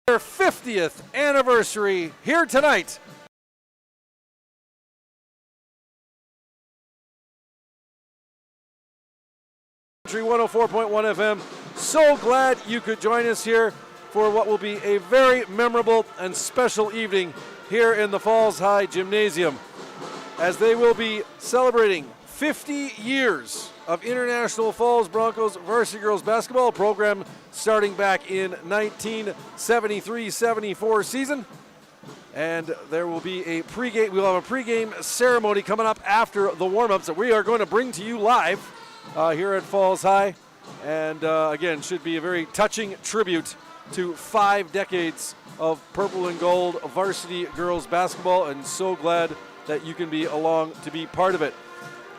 Their 50th anniversary here tonight. Country 104.1 FM. So glad you could join us here for what will be a very memorable and special evening here in the Falls High Gymnasium, as they will be celebrating 50 years of International Falls Broncos varsity girls basketball program, starting back in 1973-74 season. And there will be a pregame. We'll have a pregame ceremony coming up after the warm-ups that we are going to bring to you live here at Falls High. And again, should be a very touching tribute to 5 decades of purple and gold varsity girls basketball, and so glad that you can be along to be part of it.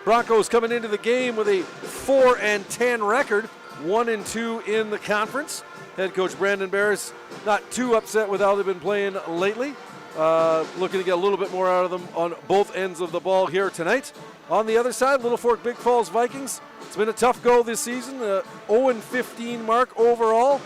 Broncos coming into the game with a 4-10 record, 1-2 in the conference. Head coach Brandon Barris not too upset with how they've been playing lately. Looking to get a little bit more out of them on both ends of the ball here tonight. On the other side, Littlefork-Big Falls Vikings. It's been a tough go this season, 0-15 mark overall.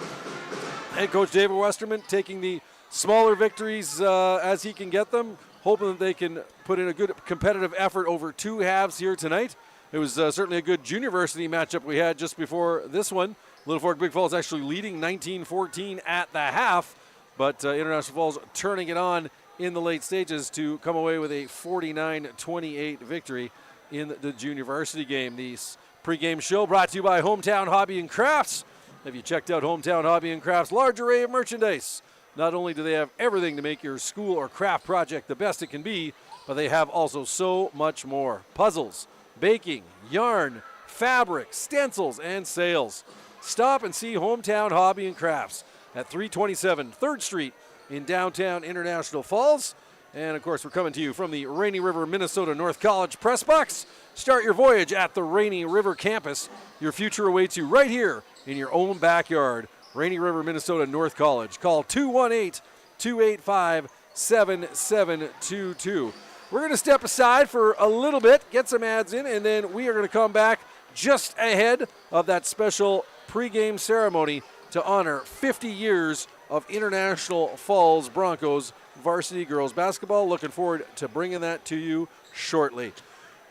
Head coach David Westerman taking the smaller victories as he can get them, hoping that they can put in a good competitive effort over 2 halves here tonight. It was certainly a good junior varsity matchup we had just before this one. Littlefork-Big Falls actually leading 19-14 at the half, but International Falls turning it on in the late stages to come away with a 49-28 victory in the junior varsity game. The pregame show brought to you by Hometown Hobby and Crafts. Have you checked out Hometown Hobby and Crafts' large array of merchandise? Not only do they have everything to make your school or craft project the best it can be, but they have also so much more. Puzzles, baking, yarn, fabric, stencils, and sales. Stop and see Hometown Hobby and Crafts at 327 3rd Street in downtown International Falls. And, of course, we're coming to you from the Rainy River, Minnesota North College Press Box. Start your voyage at the Rainy River campus. Your future awaits you right here in your own backyard. Rainy River, Minnesota North College. Call 218-285-7722. We're going to step aside for a little bit, get some ads in, and then we are going to come back just ahead of that special pregame ceremony to honor 50 years of International Falls Broncos varsity girls basketball. Looking forward to bringing that to you shortly.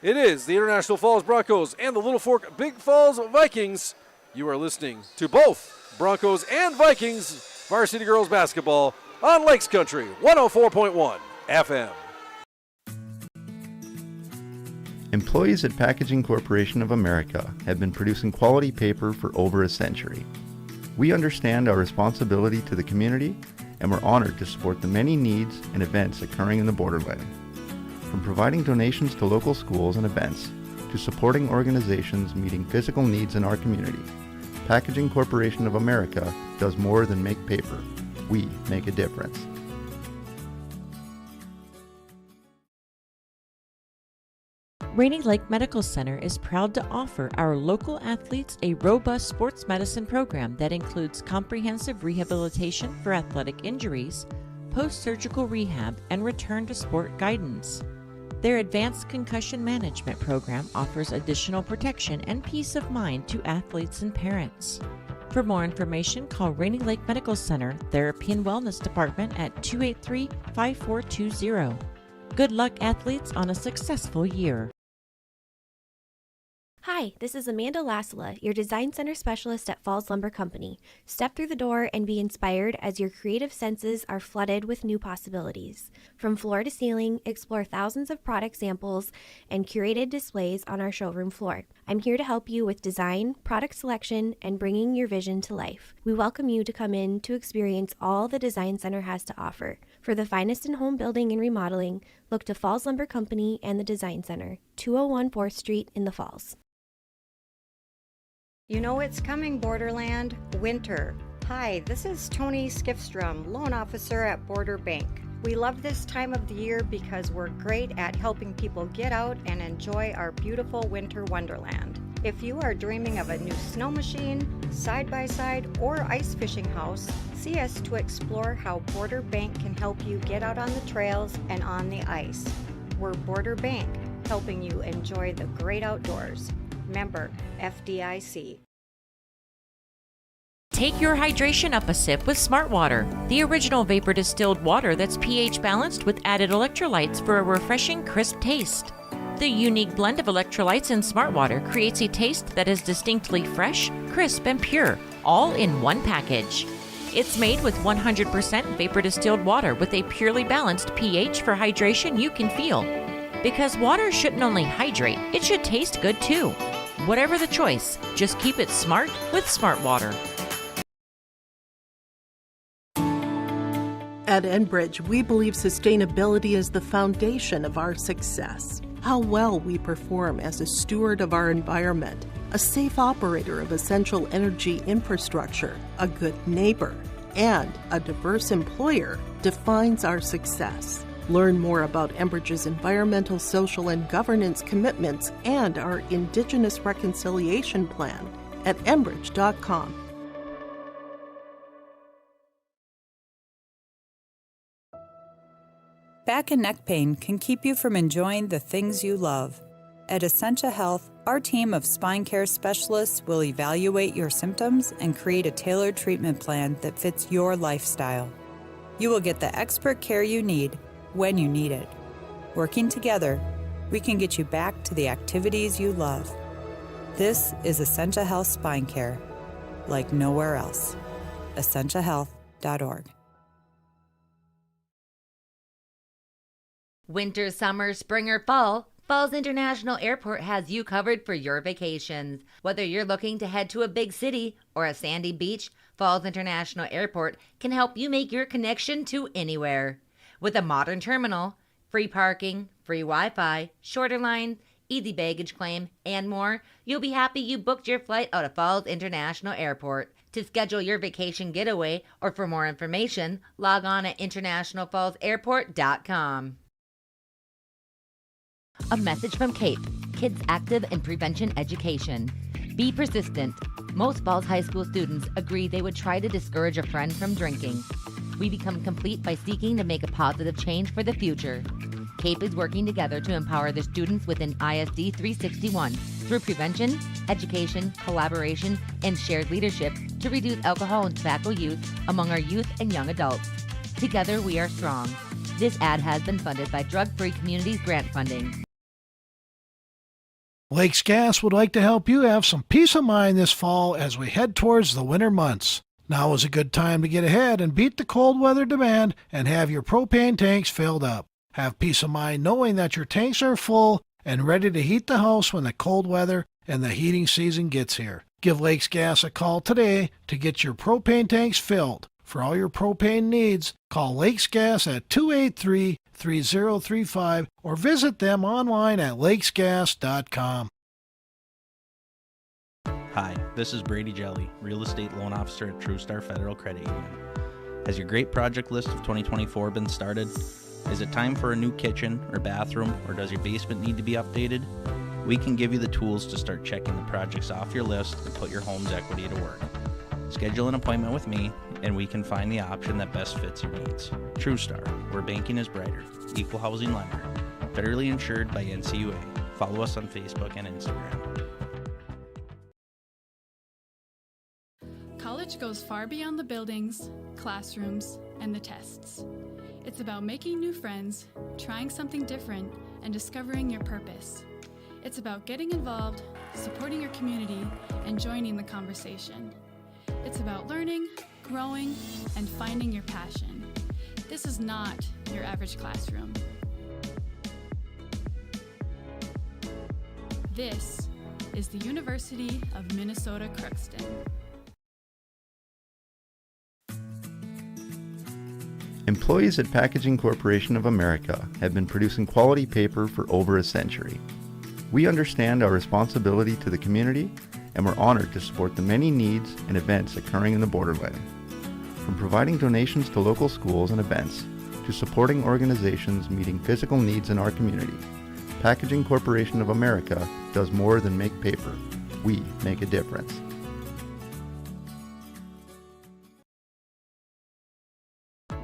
It is the International Falls Broncos and the Littlefork-Big Falls Vikings. You are listening to both Broncos and Vikings varsity girls basketball on Lakes Country 104.1 FM. Employees at Packaging Corporation of America have been producing quality paper for over a century. We understand our responsibility to the community, and we're honored to support the many needs and events occurring in the borderland. From providing donations to local schools and events, to supporting organizations meeting physical needs in our community, Packaging Corporation of America does more than make paper. We make a difference. Rainy Lake Medical Center is proud to offer our local athletes a robust sports medicine program that includes comprehensive rehabilitation for athletic injuries, post-surgical rehab, and return to sport guidance. Their advanced concussion management program offers additional protection and peace of mind to athletes and parents. For more information, call Rainy Lake Medical Center Therapy and Wellness Department at 283-5420. Good luck, athletes, on a successful year. Hi, this is Amanda Lassila, your Design Center Specialist at Falls Lumber Company. Step through the door and be inspired as your creative senses are flooded with new possibilities. From floor to ceiling, explore thousands of product samples and curated displays on our showroom floor. I'm here to help you with design, product selection, and bringing your vision to life. We welcome you to come in to experience all the Design Center has to offer. For the finest in home building and remodeling, look to Falls Lumber Company and the Design Center, 201 4th Street in the Falls. You know it's coming, Borderland. Winter. Hi, this is Tony Skifstrom, loan officer at Border Bank. We love this time of the year because we're great at helping people get out and enjoy our beautiful winter wonderland. If you are dreaming of a new snow machine, side-by-side, or ice fishing house, see us to explore how Border Bank can help you get out on the trails and on the ice. We're Border Bank, helping you enjoy the great outdoors. Member FDIC. Take your hydration up a sip with Smart Water, the original vapor distilled water that's pH balanced with added electrolytes for a refreshing, crisp taste. The unique blend of electrolytes in Smart Water creates a taste that is distinctly fresh, crisp, and pure, all in one package. It's made with 100% vapor distilled water with a purely balanced pH for hydration you can feel. Because water shouldn't only hydrate, it should taste good too. Whatever the choice, just keep it smart with Smart Water. At Enbridge, we believe sustainability is the foundation of our success. How well we perform as a steward of our environment, a safe operator of essential energy infrastructure, a good neighbor, and a diverse employer defines our success. Learn more about Enbridge's environmental, social, and governance commitments and our Indigenous Reconciliation Plan at enbridge.com. Back and neck pain can keep you from enjoying the things you love. At Essentia Health, our team of spine care specialists will evaluate your symptoms and create a tailored treatment plan that fits your lifestyle. You will get the expert care you need when you need it. Working together, we can get you back to the activities you love. This is Essentia Health Spine Care, like nowhere else. EssentiaHealth.org. Winter, summer, spring, or fall, Falls International Airport has you covered for your vacations. Whether you're looking to head to a big city or a sandy beach, Falls International Airport can help you make your connection to anywhere. With a modern terminal, free parking, free Wi-Fi, shorter lines, easy baggage claim, and more, you'll be happy you booked your flight out of Falls International Airport. To schedule your vacation getaway or for more information, log on at internationalfallsairport.com. A message from CAPE, Kids Active in Prevention Education. Be persistent. Most Falls High School students agree they would try to discourage a friend from drinking. We become complete by seeking to make a positive change for the future. CAPE is working together to empower the students within ISD 361 through prevention, education, collaboration, and shared leadership to reduce alcohol and tobacco use among our youth and young adults. Together we are strong. This ad has been funded by Drug Free Communities grant funding. Lakes Gas would like to help you have some peace of mind this fall as we head towards the winter months. Now is a good time to get ahead and beat the cold weather demand and have your propane tanks filled up. Have peace of mind knowing that your tanks are full and ready to heat the house when the cold weather and the heating season gets here. Give Lakes Gas a call today to get your propane tanks filled. For all your propane needs, call Lakes Gas at 283-3035 or visit them online at lakesgas.com. Hi, this is Brady Jelly, Real Estate Loan Officer at TrueStar Federal Credit Union. Has your great project list of 2024 been started? Is it time for a new kitchen or bathroom, or does your basement need to be updated? We can give you the tools to start checking the projects off your list and put your home's equity to work. Schedule an appointment with me, and we can find the option that best fits your needs. TrueStar, where banking is brighter. Equal housing lender. Federally insured by NCUA. Follow us on Facebook and Instagram. College goes far beyond the buildings, classrooms, and the tests. It's about making new friends, trying something different, and discovering your purpose. It's about getting involved, supporting your community, and joining the conversation. It's about learning, growing, and finding your passion. This is not your average classroom. This is the University of Minnesota Crookston. Employees at Packaging Corporation of America have been producing quality paper for over a century. We understand our responsibility to the community, and we're honored to support the many needs and events occurring in the borderland. From providing donations to local schools and events, to supporting organizations meeting physical needs in our community, Packaging Corporation of America does more than make paper. We make a difference.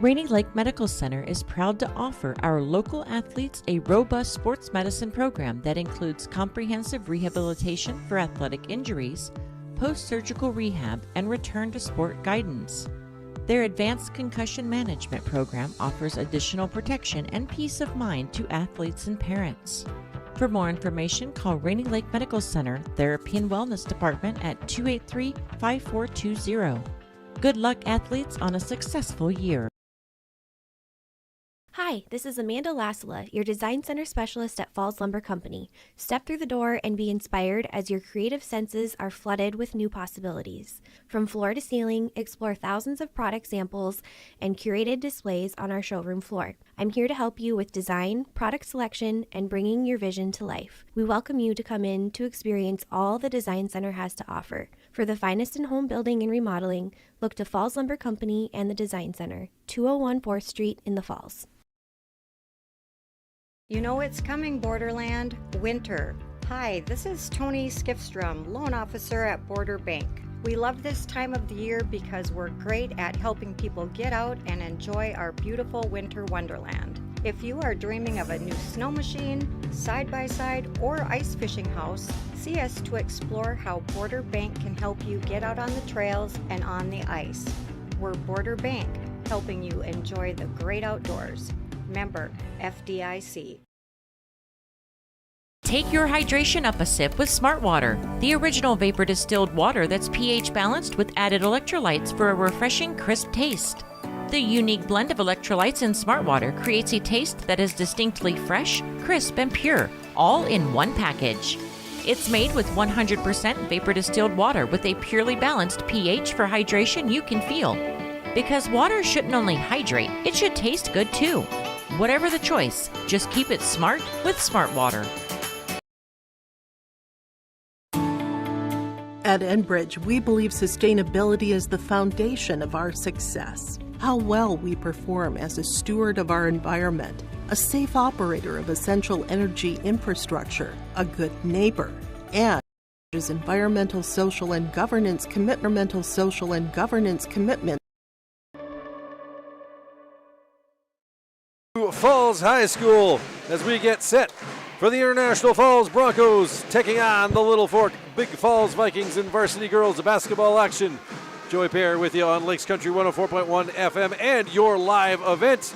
Rainy Lake Medical Center is proud to offer our local athletes a robust sports medicine program that includes comprehensive rehabilitation for athletic injuries, post-surgical rehab, and return to sport guidance. Their advanced concussion management program offers additional protection and peace of mind to athletes and parents. For more information, call Rainy Lake Medical Center Therapy and Wellness Department at 283-5420. Good luck, athletes, on a successful year. Hi, this is Amanda Lassila, your Design Center Specialist at Falls Lumber Company. Step through the door and be inspired as your creative senses are flooded with new possibilities. From floor to ceiling, explore thousands of product samples and curated displays on our showroom floor. I'm here to help you with design, product selection, and bringing your vision to life. We welcome you to come in to experience all the Design Center has to offer. For the finest in home building and remodeling, look to Falls Lumber Company and the Design Center, 201 4th Street in the Falls. You know it's coming, Borderland. Winter. Hi, this is Tony Skifstrom, Loan Officer at Border Bank. We love this time of the year because we're great at helping people get out and enjoy our beautiful winter wonderland. If you are dreaming of a new snow machine, side-by-side, or ice fishing house, see us to explore how Border Bank can help you get out on the trails and on the ice. We're Border Bank, helping you enjoy the great outdoors. Member FDIC. Take your hydration up a sip with Smart Water, the original vapor distilled water that's pH balanced with added electrolytes for a refreshing, crisp taste. The unique blend of electrolytes in Smart Water creates a taste that is distinctly fresh, crisp, and pure, all in one package. It's made with 100% vapor distilled water with a purely balanced pH for hydration you can feel. Because water shouldn't only hydrate, it should taste good too. Whatever the choice, just keep it smart with Smart Water. At Enbridge, we believe sustainability is the foundation of our success. How well we perform as a steward of our environment, a safe operator of essential energy infrastructure, a good neighbor, and environmental, social, and governance commitment. Falls High School as we get set for the International Falls Broncos taking on the Littlefork-Big Falls Vikings in varsity girls basketball action. Joey Pear with you on Lakes Country 104.1 FM and your live event.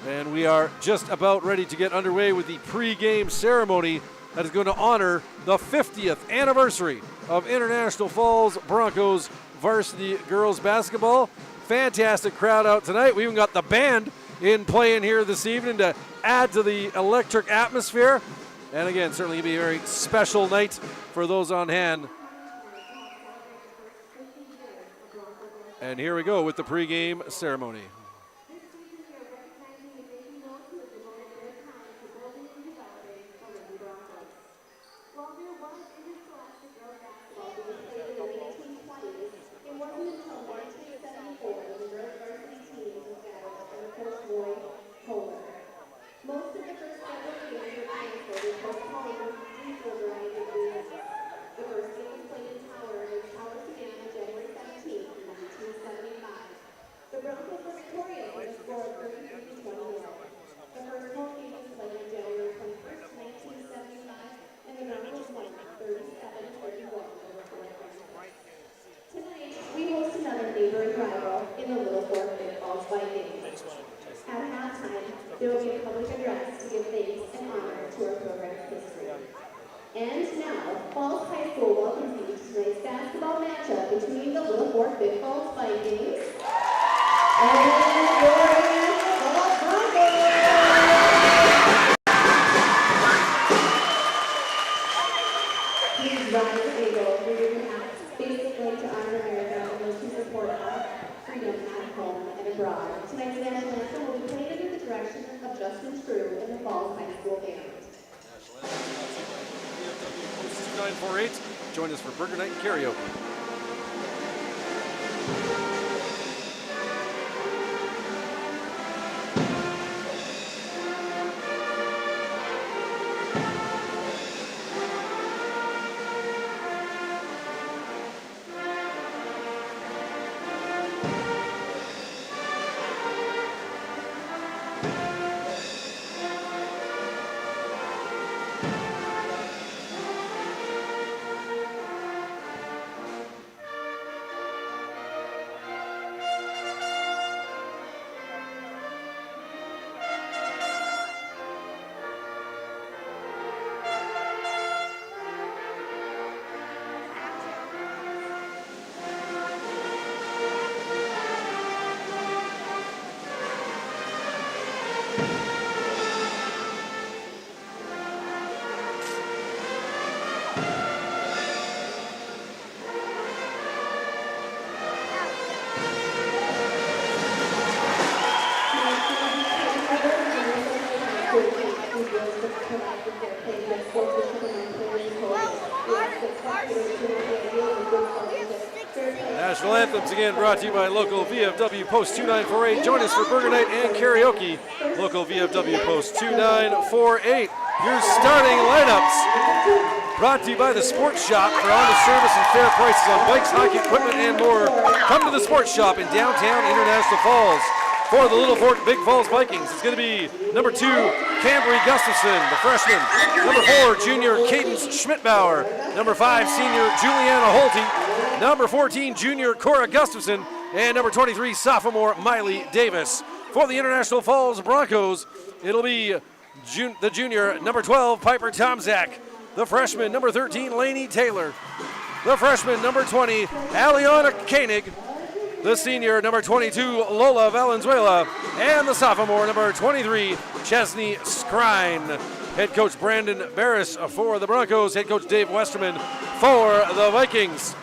And we are just about ready to get underway with the pre-game ceremony that is going to honor the 50th anniversary of International Falls Broncos varsity girls basketball. Fantastic crowd out tonight. We even got the band in playing here this evening to add to the electric atmosphere. And again, certainly going to be a very special night for those on hand. And here we go with the pregame ceremony. We host another neighboring rival in the Littlefork-Big Falls Vikings. At halftime, there will be a public address to give thanks and honor to our program's history. And now, Falls High School welcomes you to tonight's basketball matchup between the Littlefork-Big Falls Vikings and the Falls Broncos. Please rise and eagle for your hats, facing way to honor America and those who support our freedom at home and abroad. Tonight's national anthem will be played under the direction of Justin True and the Falls High School Band. 2948. Join us for Burger Night and Karaoke. National anthems again brought to you by local VFW Post 2948. Join us for Burger Night and Karaoke. Local VFW Post 2948. Your starting lineups brought to you by the Sports Shop for honest service and fair prices on bikes, hockey equipment, and more. Come to the Sports Shop in downtown International Falls. For the Littlefork-Big Falls Vikings, it's going to be number 2, Cambry Gustafson, the freshman. Number 4, junior Cadence Schmidbauer. Number 5, senior Juliana Holte. Number 14, junior Cora Gustafson. And number 23, sophomore Miley Davis. For the International Falls Broncos, it'll be the junior, number 12, Piper Tomzak. The freshman, number 13, Lainey Taylor. The freshman, number 20, Aliana Koenig. The senior, number 22, Lola Valenzuela. And the sophomore, number 23, Chesney Skrine. Head coach Brandon Barris for the Broncos. Head coach Dave Westerman for the Vikings.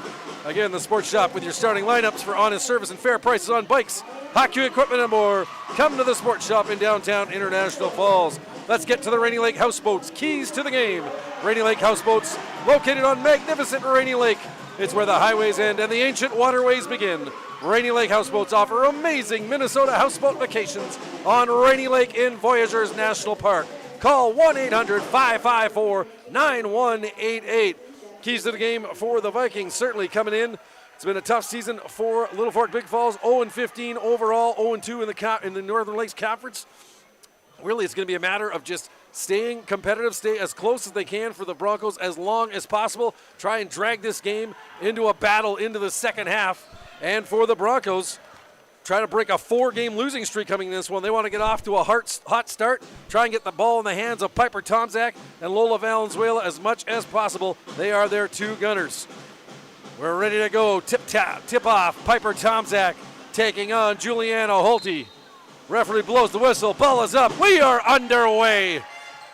Again, the Sports Shop with your starting lineups for honest service and fair prices on bikes, hockey equipment, and more. Come to the Sports Shop in downtown International Falls. Let's get to the Rainy Lake Houseboats. Keys to the game. Rainy Lake Houseboats, located on magnificent Rainy Lake. It's where the highways end and the ancient waterways begin. Rainy Lake Houseboats offer amazing Minnesota houseboat vacations on Rainy Lake in Voyageurs National Park. Call 1-800-554-9188. Keys to the game for the Vikings certainly coming in. It's been a tough season for Littlefork-Big Falls. 0-15 overall, 0-2 in the Northern Lakes Conference. Really, it's going to be a matter of just staying competitive, stay as close as they can for the Broncos as long as possible. Try and drag this game into a battle into the second half. And for the Broncos, try to break a 4-game losing streak coming in this one. They want to get off to a hot start, try and get the ball in the hands of Piper Tomzak and Lola Valenzuela as much as possible. They are their 2 gunners. We're ready to go. Tip off. Piper Tomzak taking on Juliana Holte. Referee blows the whistle. Ball is up. We are underway.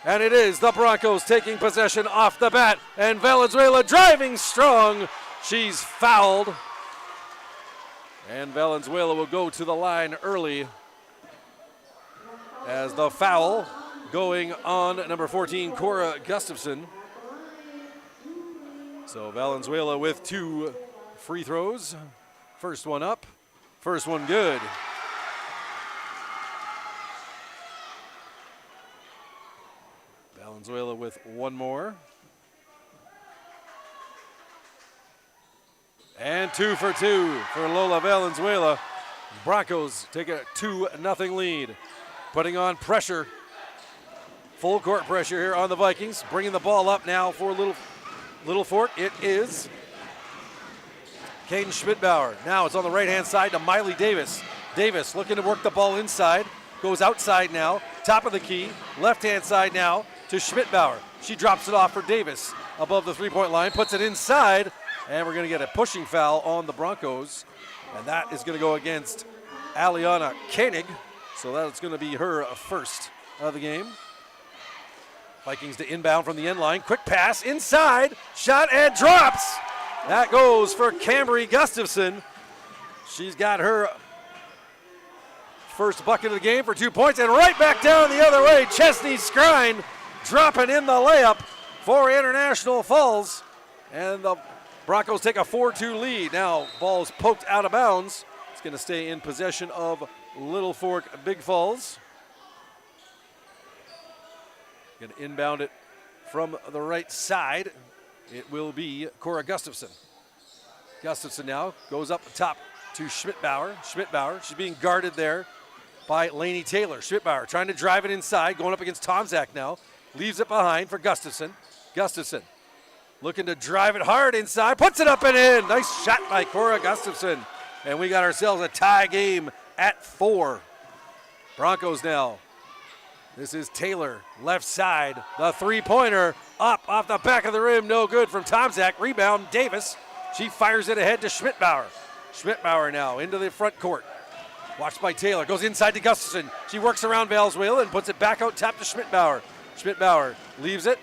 And it is the Broncos taking possession off the bat. And Valenzuela driving strong. She's fouled. And Valenzuela will go to the line early as the foul going on number 14, Cora Gustafson. So Valenzuela with 2 free throws. First one up, first one good. Valenzuela with 1 more. And 2 for 2 for Lola Valenzuela. Broncos take a 2-0 lead. Putting on pressure. Full court pressure here on the Vikings. Bringing the ball up now for Littlefork. It is Caden Schmidbauer. Now it's on the right-hand side to Miley Davis. Davis looking to work the ball inside. Goes outside now. Top of the key. Left-hand side now to Schmidbauer. She drops it off for Davis above the three-point line. Puts it inside. And we're going to get a pushing foul on the Broncos. And that is going to go against Aliana Koenig. So that's going to be her first of the game. Vikings to inbound from the end line. Quick pass inside. Shot and drops. That goes for Cambry Gustafson. She's got her first bucket of the game for 2 points. And right back down the other way, Chesney Skrine dropping in the layup for International Falls. And the Broncos take a 4-2 lead. Now ball's poked out of bounds. It's going to stay in possession of Littlefork-Big Falls. Going to inbound it from the right side. It will be Cora Gustafson. Gustafson now goes up the top to Schmidbauer. Schmidbauer, she's being guarded there by Lainey Taylor. Schmidbauer trying to drive it inside, going up against Tomczak now. Leaves it behind for Gustafson. Gustafson looking to drive it hard inside, puts it up and in. Nice shot by Cora Gustafson. And we got ourselves a tie game at 4. Broncos now. This is Taylor, left side. The three-pointer up off the back of the rim. No good from Tomczak. Rebound, Davis. She fires it ahead to Schmidbauer. Schmidbauer now into the front court. Watched by Taylor. Goes inside to Gustafson. She works around Valenzuela and puts it back out top to Schmidbauer. Schmidbauer leaves it.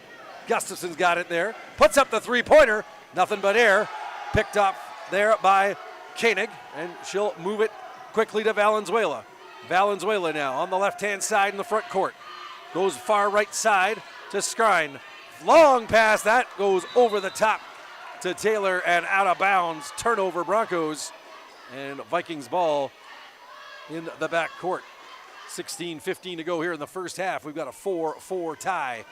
Gustafson's got it there. Puts up the three-pointer. Nothing but air. Picked up there by Koenig. And she'll move it quickly to Valenzuela. Valenzuela now on the left-hand side in the front court. Goes far right side to Skrine. Long pass. That goes over the top to Taylor and out of bounds. Turnover Broncos. And Vikings ball in the back court. 16:15 to go here in the first half. We've got a 4-4 tie.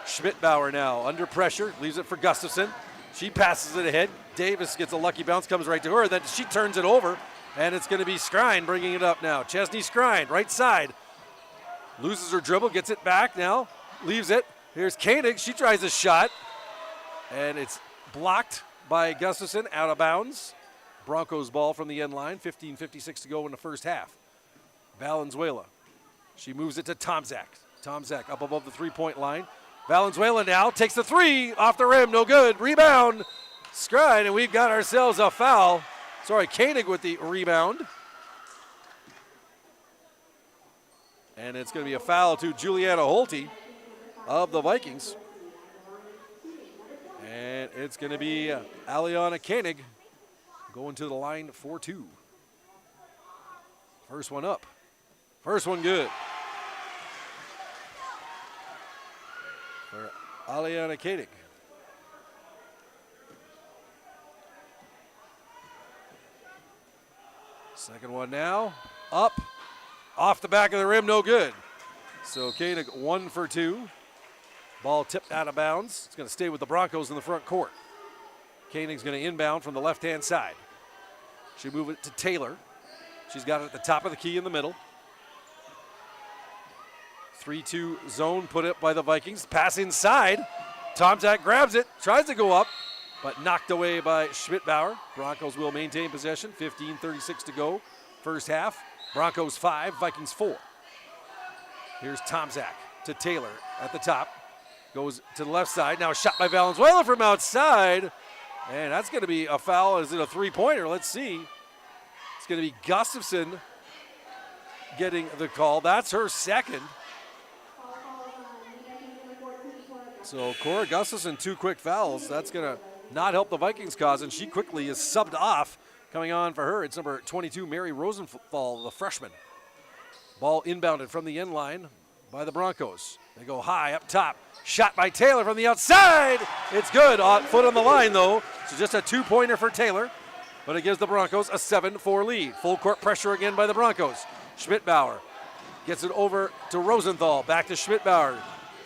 Schmidbauer now under pressure. Leaves it for Gustafson. She passes it ahead. Davis gets a lucky bounce, comes right to her. Then she turns it over. And it's going to be Skrine bringing it up now. Chesney Skrine, right side. Loses her dribble, gets it back now. Leaves it. Here's Koenig. She tries a shot. And it's blocked by Gustafson, out of bounds. Broncos ball from the end line. 15:56 to go in the first half. Valenzuela. She moves it to Tomczak. Tomczak up above the three-point line. Valenzuela now takes the three off the rim. No good. Rebound. Skrine, and we've got ourselves a foul. Sorry, Koenig with the rebound. And it's going to be a foul to Juliana Holte of the Vikings. And it's going to be Aliana Koenig going to the line for 2. First one up. First one good. For Aliana Koenig. Second one now, up, off the back of the rim, no good. So Koenig 1 for 2. Ball tipped out of bounds. It's going to stay with the Broncos in the front court. Koenig's going to inbound from the left-hand side. She move it to Taylor. She's got it at the top of the key in the middle. 3-2 zone put up by the Vikings. Pass inside. Tomczak grabs it, tries to go up, but knocked away by Schmidbauer. Broncos will maintain possession. 15:36 to go. First half. Broncos 5, Vikings 4. Here's Tomczak to Taylor at the top. Goes to the left side. Now a shot by Valenzuela from outside. And that's going to be a foul. Is it a three-pointer? Let's see. It's going to be Gustafson getting the call. That's her second. So Cora Gustafson, 2 quick fouls. That's going to not help the Vikings cause, and she quickly is subbed off. Coming on for her, it's number 22, Mary Rosenthal, the freshman. Ball inbounded from the end line by the Broncos. They go high up top. Shot by Taylor from the outside. It's good. Foot on the line, though. So just a 2-pointer for Taylor, but it gives the Broncos a 7-4 lead. Full court pressure again by the Broncos. Schmidbauer gets it over to Rosenthal. Back to Schmidbauer.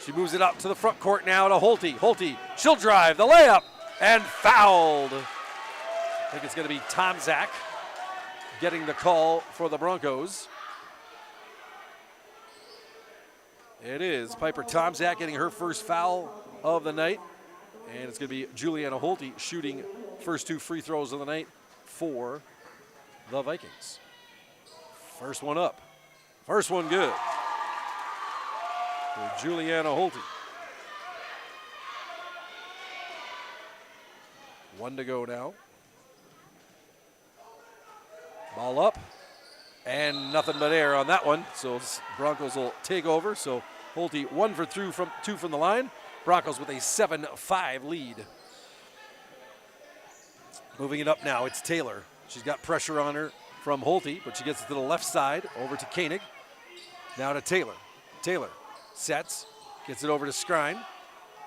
She moves it up to the front court now to Holte. Holte, she'll drive the layup and fouled. I think it's going to be Tomzak getting the call for the Broncos. It is Piper Tomzak getting her first foul of the night. And it's going to be Juliana Holte shooting first 2 free throws of the night for the Vikings. First one up. First one good for Juliana Holte. 1 to go now. Ball up. And nothing but air on that one. So Broncos will take over. So Holte 1 for 2 from the line. Broncos with a 7-5 lead. Moving it up now, it's Taylor. She's got pressure on her from Holte, but she gets it to the left side, over to Koenig. Now to Taylor. Taylor sets, gets it over to Skrine.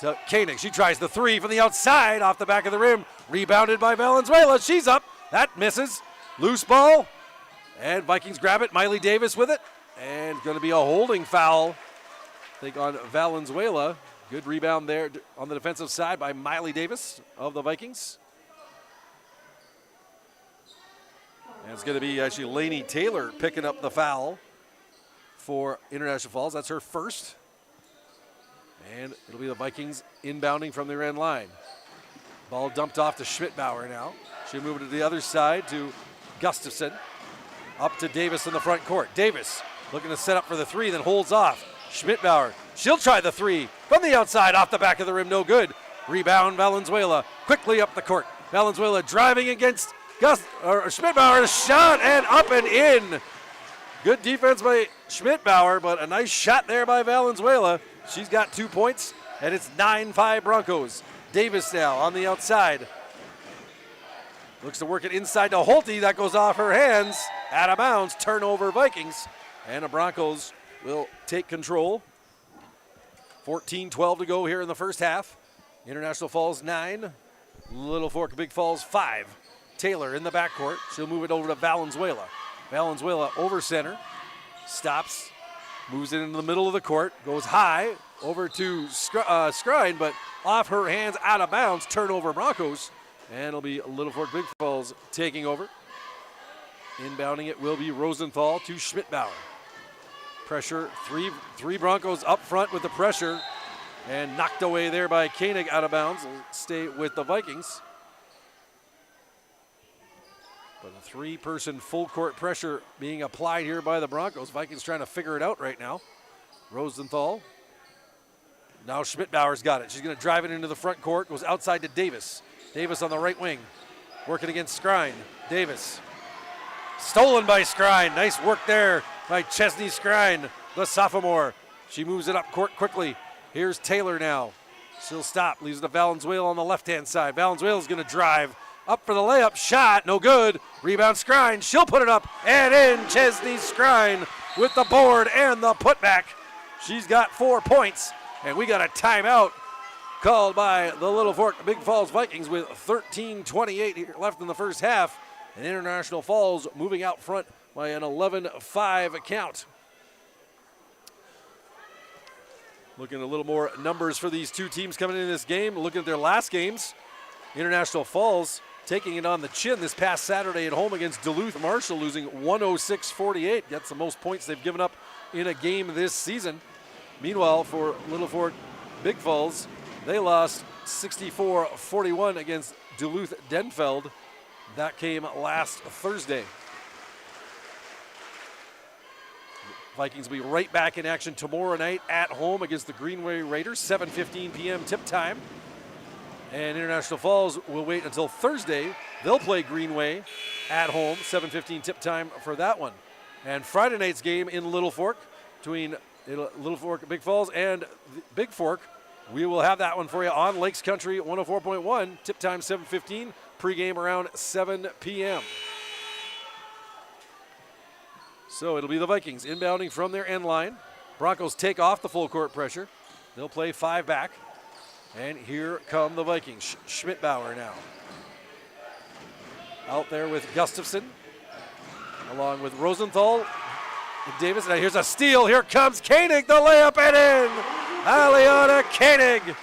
To Koenig, she tries the 3 from the outside, off the back of the rim. Rebounded by Valenzuela, she's up. That misses. Loose ball, and Vikings grab it. Miley Davis with it, and going to be a holding foul, I think, on Valenzuela. Good rebound there on the defensive side by Miley Davis of the Vikings. And it's going to be actually Lainey Taylor picking up the foul for International Falls. That's her first. And it'll be the Vikings inbounding from their end line. Ball dumped off to Schmidbauer now. She'll move it to the other side to Gustafson. Up to Davis in the front court. Davis looking to set up for the 3, then holds off. Schmidbauer, she'll try the 3 from the outside, off the back of the rim, no good. Rebound Valenzuela, quickly up the court. Valenzuela driving against Schmidbauer, a shot and up and in. Good defense by Schmidbauer, but a nice shot there by Valenzuela. She's got 2 points, and it's 9-5 Broncos. Davis now on the outside. Looks to work it inside to Holte. That goes off her hands. Out of bounds, turnover Vikings. And the Broncos will take control. 14-12 to go here in the first half. International Falls 9, Littlefork-Big Falls 5. Taylor in the backcourt. She'll move it over to Valenzuela. Valenzuela over center. Stops. Moves it into the middle of the court. Goes high over to Skrine, but off her hands, out of bounds. Turnover Broncos. And it'll be Littlefork-Big Falls taking over. Inbounding it will be Rosenthal to Schmidbauer. Pressure, three Broncos up front with the pressure, and knocked away there by Koenig out of bounds. Will stay with the Vikings. But a 3-person full court pressure being applied here by the Broncos. Vikings trying to figure it out right now. Rosenthal. Now Schmidbauer's got it. She's going to drive it into the front court. Goes outside to Davis. Davis on the right wing. Working against Skrine. Davis. Stolen by Skrine. Nice work there by Chesney Skrine, the sophomore. She moves it up court quickly. Here's Taylor now. She'll stop. Leaves it to Valenzuela on the left-hand side. Valenzuela's going to drive. Up for the layup. Shot. No good. Rebound Skrine. She'll put it up and in. Chesney Skrine with the board and the putback. She's got 4 points. And we got a timeout called by the Littlefork-Big Falls Vikings with 13:28 left in the first half. And International Falls moving out front by an 11-5 count. Looking at a little more numbers for these two teams coming into this game. Looking at their last games, International Falls taking it on the chin this past Saturday at home against Duluth Marshall, losing 106-48. That's the most points they've given up in a game this season. Meanwhile, for Littlefork-Big Falls, they lost 64-41 against Duluth Denfeld. That came last Thursday. Vikings will be right back in action tomorrow night at home against the Greenway Raiders, 7:15 p.m. tip time. And International Falls will wait until Thursday. They'll play Greenway at home, 7:15 tip time for that one. And Friday night's game in Little Fork between Littlefork-Big Falls and Big Fork We will have that one for you on Lakes Country 104.1. Tip time 7:15. Pregame around 7 p.m. So it'll be the Vikings inbounding from their end line. Broncos take off the full court pressure. They'll play 5 back. And here come the Vikings. Schmidbauer now. Out there with Gustafson, along with Rosenthal and Davis. Now here's a steal. Here comes Koenig, the layup and in. Aliana Koenig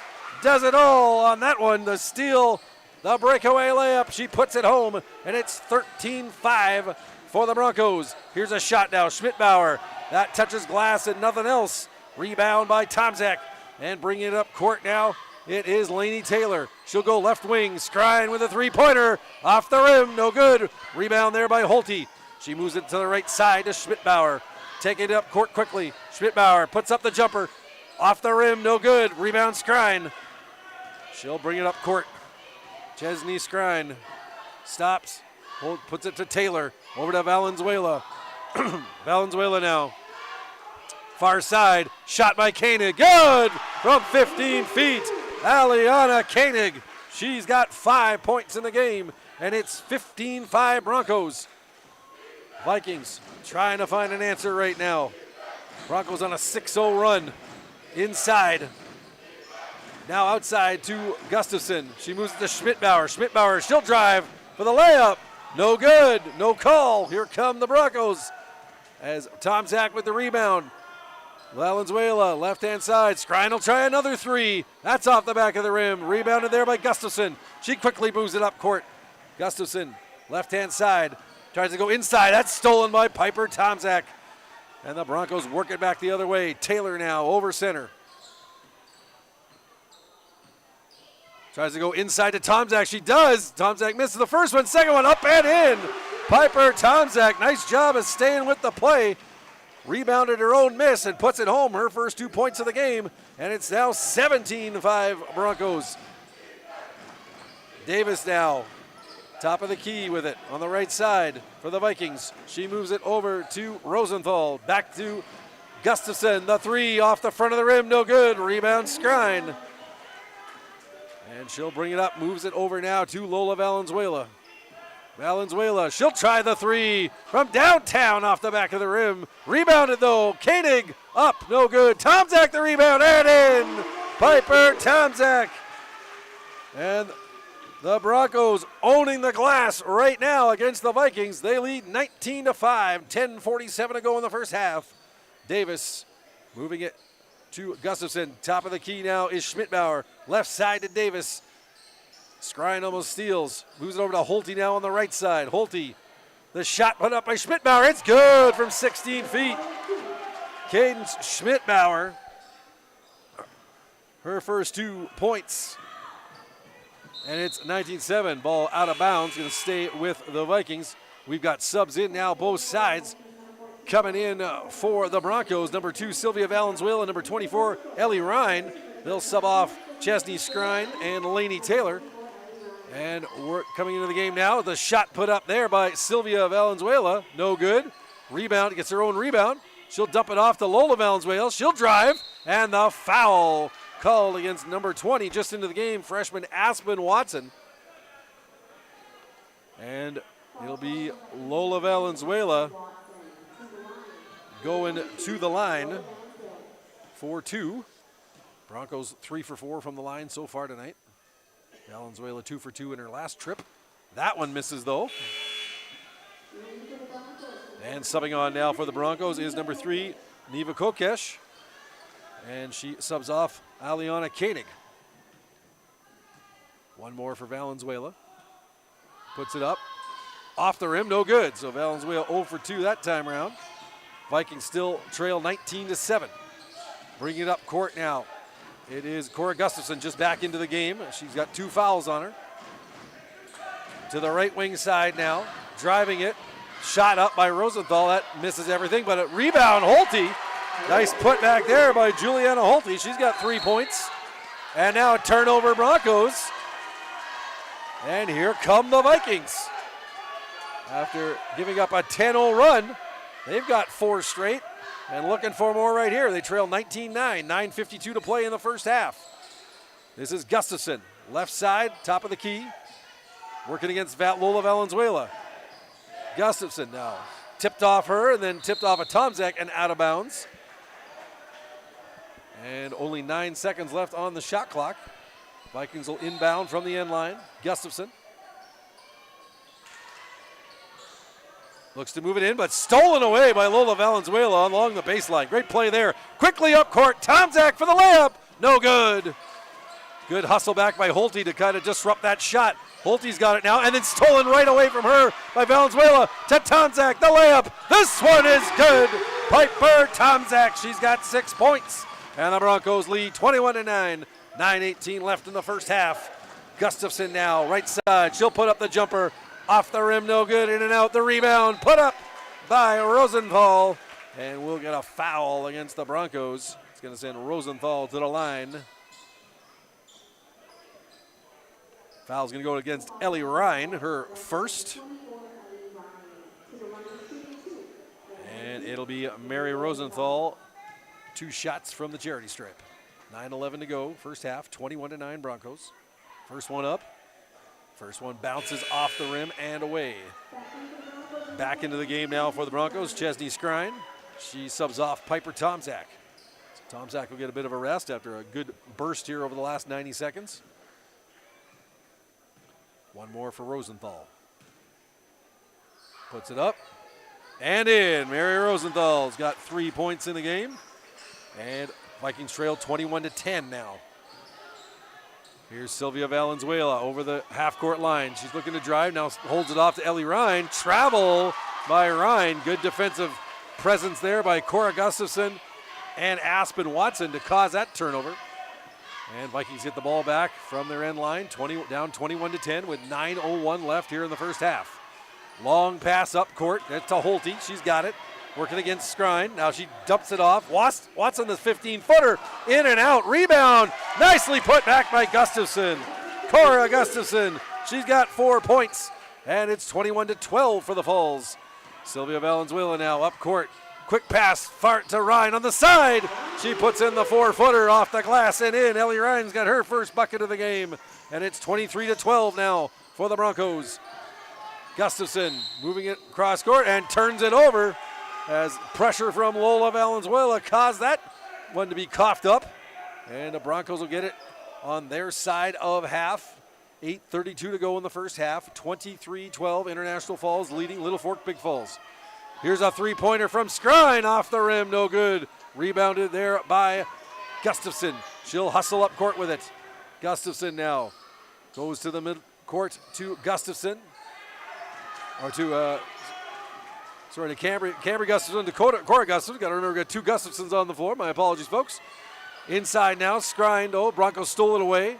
does it all on that one. The steal, the breakaway layup. She puts it home, and it's 13-5 for the Broncos. Here's a shot now. Schmidbauer. That touches glass and nothing else. Rebound by Tomczak. And bringing it up court now, it is Lainey Taylor. She'll go left wing. Skrine with a three-pointer. Off the rim, no good. Rebound there by Holte. She moves it to the right side to Schmidbauer. Taking it up court quickly. Schmidbauer puts up the jumper. Off the rim, no good. Rebound Skrine. She'll bring it up court. Chesney Skrine stops. Puts it to Taylor. Over to Valenzuela. Valenzuela now. Far side. Shot by Koenig. Good from 15 feet. Aliana Koenig. She's got 5 points in the game, and it's 15-5 Broncos. Vikings trying to find an answer right now. Broncos on a 6-0 run. Inside. Now outside to Gustafson. She moves it to Schmidbauer. Schmidbauer, she'll drive for the layup. No good. No call. Here come the Broncos as Tomczak with the rebound. Valenzuela, left-hand side. Skrine will try another three. That's off the back of the rim. Rebounded there by Gustafson. She quickly moves it up court. Gustafson, left-hand side. Tries to go inside. That's stolen by Piper Tomczak. And the Broncos work it back the other way. Taylor now over center. Tries to go inside to Tomczak. She does. Tomczak misses the first one. Second one up and in. Piper Tomczak. Nice job of staying with the play. Rebounded her own miss and puts it home. Her first 2 points of the game. And it's now 17-5 Broncos. Davis now. Top of the key with it on the right side for the Vikings. She moves it over to Rosenthal. Back to Gustafson. The three off the front of the rim. No good. Rebound Skrine. And she'll bring it up. Moves it over now to Lola Valenzuela. Valenzuela. She'll try the three from downtown off the back of the rim. Rebounded though. Koenig up. No good. Tomczak the rebound and in. Piper Tomczak. And the Broncos owning the glass right now against the Vikings. They lead 19-5, 10:47 to go in the first half. Davis moving it to Gustafson. Top of the key now is Schmidbauer. Left side to Davis. Skrine almost steals. Moves it over to Holte now on the right side. Holte, the shot put up by Schmidbauer. It's good from 16 feet. Cadence Schmidbauer, her first 2 points. And it's 19-7. Ball out of bounds. Going to stay with the Vikings. We've got subs in now, both sides. Coming in for the Broncos, number 2, Sylvia Valenzuela, number 24, Ellie Ryan. They'll sub off Chesney Skrine and Lainey Taylor. And we're coming into the game now. The shot put up there by Sylvia Valenzuela. No good. Rebound, gets her own rebound. She'll dump it off to Lola Valenzuela. She'll drive. And the foul called against number 20 just into the game, freshman Aspen Watson. And it'll be Lola Valenzuela going to the line for 2. Broncos 3 for 4 from the line so far tonight. Valenzuela 2 for 2 in her last trip. That one misses though. And subbing on now for the Broncos is number 3, Neva Kokesh. And she subs off Aliana Koenig. One more for Valenzuela. Puts it up. Off the rim, no good. So Valenzuela 0 for 2 that time around. Vikings still trail 19-7. Bringing it up court now. It is Cora Gustafson just back into the game. She's got 2 fouls on her. To the right wing side now. Driving it. Shot up by Rosenthal. That misses everything, but a rebound, Holte. Nice put back there by Juliana Holte. She's got 3 points. And now a turnover Broncos. And here come the Vikings. After giving up a 10-0 run, they've got 4 straight and looking for more right here. They trail 19-9, 9:52 to play in the first half. This is Gustafson, left side, top of the key, working against Lola Valenzuela. Gustafson now tipped off her and then tipped off a Tomczak and out of bounds. And only 9 seconds left on the shot clock. Vikings will inbound from the end line. Gustafson looks to move it in, but stolen away by Lola Valenzuela along the baseline. Great play there. Quickly up court. Tomczak for the layup. No good. Good hustle back by Holte to kind of disrupt that shot. Holte's got it now, and then stolen right away from her by Valenzuela to Tomczak. The layup. This one is good. Piper Tomczak. She's got 6 points. And the Broncos lead 21-9. 9:18 left in the first half. Gustafson now, right side. She'll put up the jumper. Off the rim, no good. In and out. The rebound put up by Rosenthal. And we'll get a foul against the Broncos. It's going to send Rosenthal to the line. Foul's going to go against Ellie Ryan, her first. And it'll be Mary Rosenthal. 2 shots from the charity stripe. 9:11 to go, first half, 21-9 Broncos. First one up. First one bounces off the rim and away. Back into the game now for the Broncos, Chesney Skrine. She subs off Piper Tomczak. So Tomczak will get a bit of a rest after a good burst here over the last 90 seconds. One more for Rosenthal. Puts it up and in. Mary Rosenthal's got 3 points in the game. And Vikings trail 21-10 now. Here's Sylvia Valenzuela over the half-court line. She's looking to drive, now holds it off to Ellie Ryan. Travel by Ryan. Good defensive presence there by Cora Gustafson and Aspen Watson to cause that turnover. And Vikings get the ball back from their end line, down 21-10 with 9:01 left here in the first half. Long pass up court, that's to Holte, she's got it. Working against Skrine. Now she dumps it off. Watson, the 15-footer, in and out. Rebound, nicely put back by Gustafson. Cora Gustafson, she's got 4 points. And it's 21-12 for the Falls. Sylvia Valenzuela now up court. Quick pass, fart to Ryan on the side. She puts in the 4-footer off the glass and in. Ellie Ryan's got her first bucket of the game. And it's 23-12 now for the Broncos. Gustafson moving it cross court and turns it over. As pressure from Lola Valenzuela caused that one to be coughed up. And the Broncos will get it on their side of half. 8:32 to go in the first half. 23-12, International Falls leading Littlefork-Big Falls. Here's a three-pointer from Skrine off the rim, no good. Rebounded there by Gustafson. She'll hustle up court with it. Gustafson now goes to the mid court to Gustafson. Or to Cambry Gustafson to Cora Gustafson. Got to remember, we got 2 Gustafsons on the floor. My apologies, folks. Inside now, Skrine, Broncos stole it away.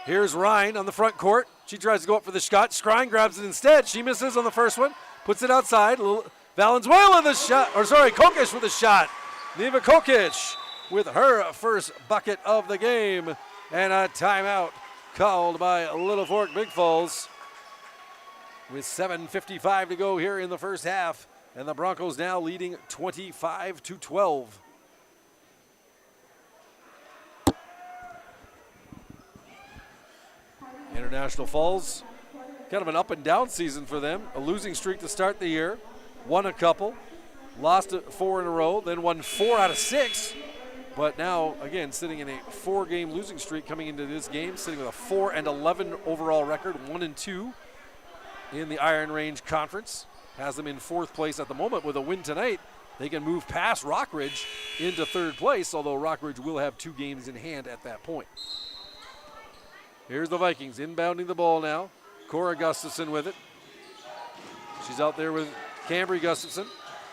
Here's Ryan on the front court. She tries to go up for the shot. Skrine grabs it instead. She misses on the first one. Puts it outside. Valenzuela the shot, Kokic with the shot. Neva Kokic with her first bucket of the game. And a timeout called by Littlefork-Big Falls. With 7:55 to go here in the first half. And the Broncos now leading 25-12. International Falls, kind of an up and down season for them. A losing streak to start the year. Won a couple, lost 4 in a row, then won 4 out of 6. But now, again, sitting in a 4-game losing streak coming into this game, sitting with a 4-11 overall record, 1-2 in the Iron Range Conference. Has them in 4th place at the moment. With a win tonight, they can move past Rockridge into 3rd place, although Rockridge will have 2 games in hand at that point. Here's the Vikings inbounding the ball now. Cora Gustafson with it. She's out there with Cambry Gustafson.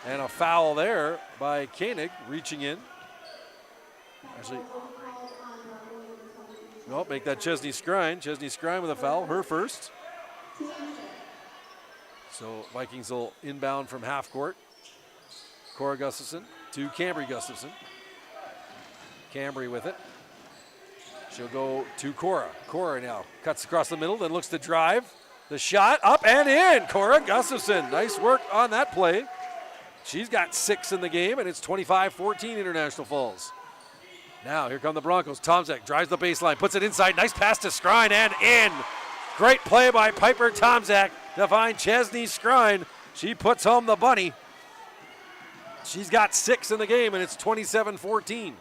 And a foul there by Koenig reaching in. Actually, make that Chesney Skrine. Chesney Skrine with a foul, her first. So Vikings will inbound from half court. Cora Gustafson to Cambry Gustafson. Cambry with it. She'll go to Cora. Cora now cuts across the middle, then looks to drive. The shot up and in. Cora Gustafson. Nice work on that play. She's got 6 in the game, and it's 25-14 International Falls. Now here come the Broncos. Tomczak drives the baseline, puts it inside. Nice pass to Skrine and in. Great play by Piper Tomczak to find Chesney Skrine. She puts home the bunny. She's got 6 in the game, and it's 27-14.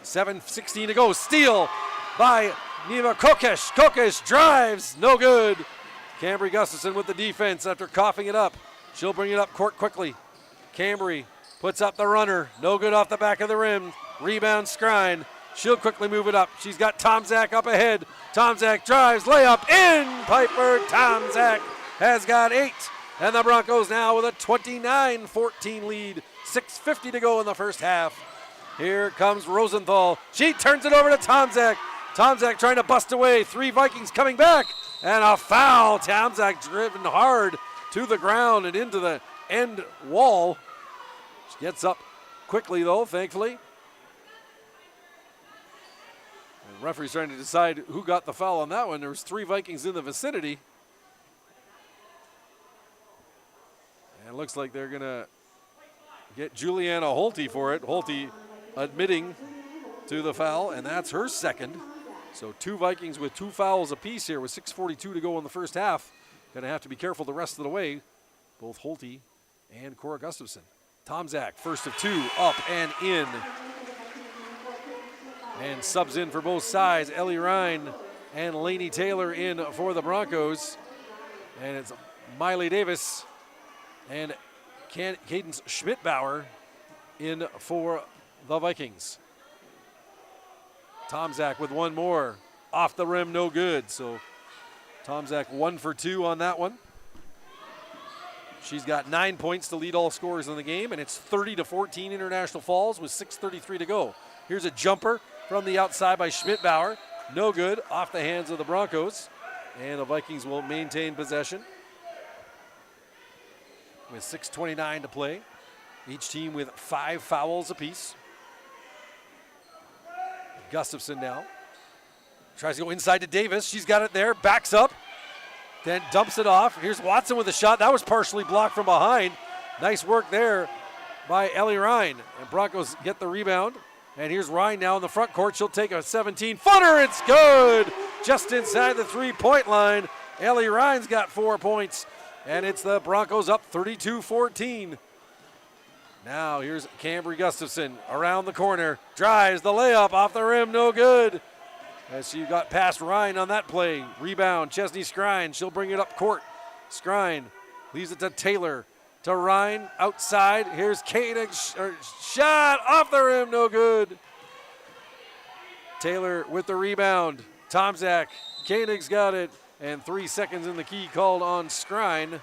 7:16 to go. Steal by Neva Kokesh. Kokesh drives, no good. Cambry Gustafson with the defense after coughing it up. She'll bring it up court quickly. Cambry puts up the runner, no good off the back of the rim. Rebound Skrine. She'll quickly move it up. She's got Tomczak up ahead. Tomczak drives, layup in. Piper Tomczak has got 8. And the Broncos now with a 29-14 lead. 6:50 to go in the first half. Here comes Rosenthal. She turns it over to Tomczak. Tomczak trying to bust away. 3 Vikings coming back. And a foul. Tomczak driven hard to the ground and into the end wall. She gets up quickly, though, thankfully. The referee's trying to decide who got the foul on that one. There was 3 Vikings in the vicinity. And it looks like they're going to get Juliana Holte for it. Holte admitting to the foul, and that's her second. So 2 Vikings with 2 fouls apiece here with 6:42 to go in the first half. Going to have to be careful the rest of the way. Both Holte and Cora Gustafson. Tomczak, first of 2, up and in. And subs in for both sides. Ellie Ryan and Lainey Taylor in for the Broncos. And it's Miley Davis and Cadence Schmidbauer in for the Vikings. Tomczak with one more. Off the rim, no good. So Tomczak 1 for 2 on that one. She's got 9 points to lead all scorers in the game, and it's 30-14 International Falls with 6:33 to go. Here's a jumper from the outside by Schmidbauer. No good, off the hands of the Broncos. And the Vikings will maintain possession with 6:29 to play. Each team with 5 fouls apiece. Gustafson now tries to go inside to Davis. She's got it there, backs up, then dumps it off. Here's Watson with a shot. That was partially blocked from behind. Nice work there by Ellie Ryan. And Broncos get the rebound. And here's Ryan now in the front court. She'll take a 17-footer. It's good. Just inside the 3-point line. Ellie Ryan's got 4 points. And it's the Broncos up 32-14. Now here's Cambry Gustafson around the corner. Drives the layup off the rim. No good. As she got past Ryan on that play. Rebound, Chesney Skrine. She'll bring it up court. Skrine leaves it to Taylor. To Ryan outside. Here's Koenig. Shot off the rim. No good. Taylor with the rebound. Tomczak. Koenig's got it. And 3 seconds in the key called on Skrine.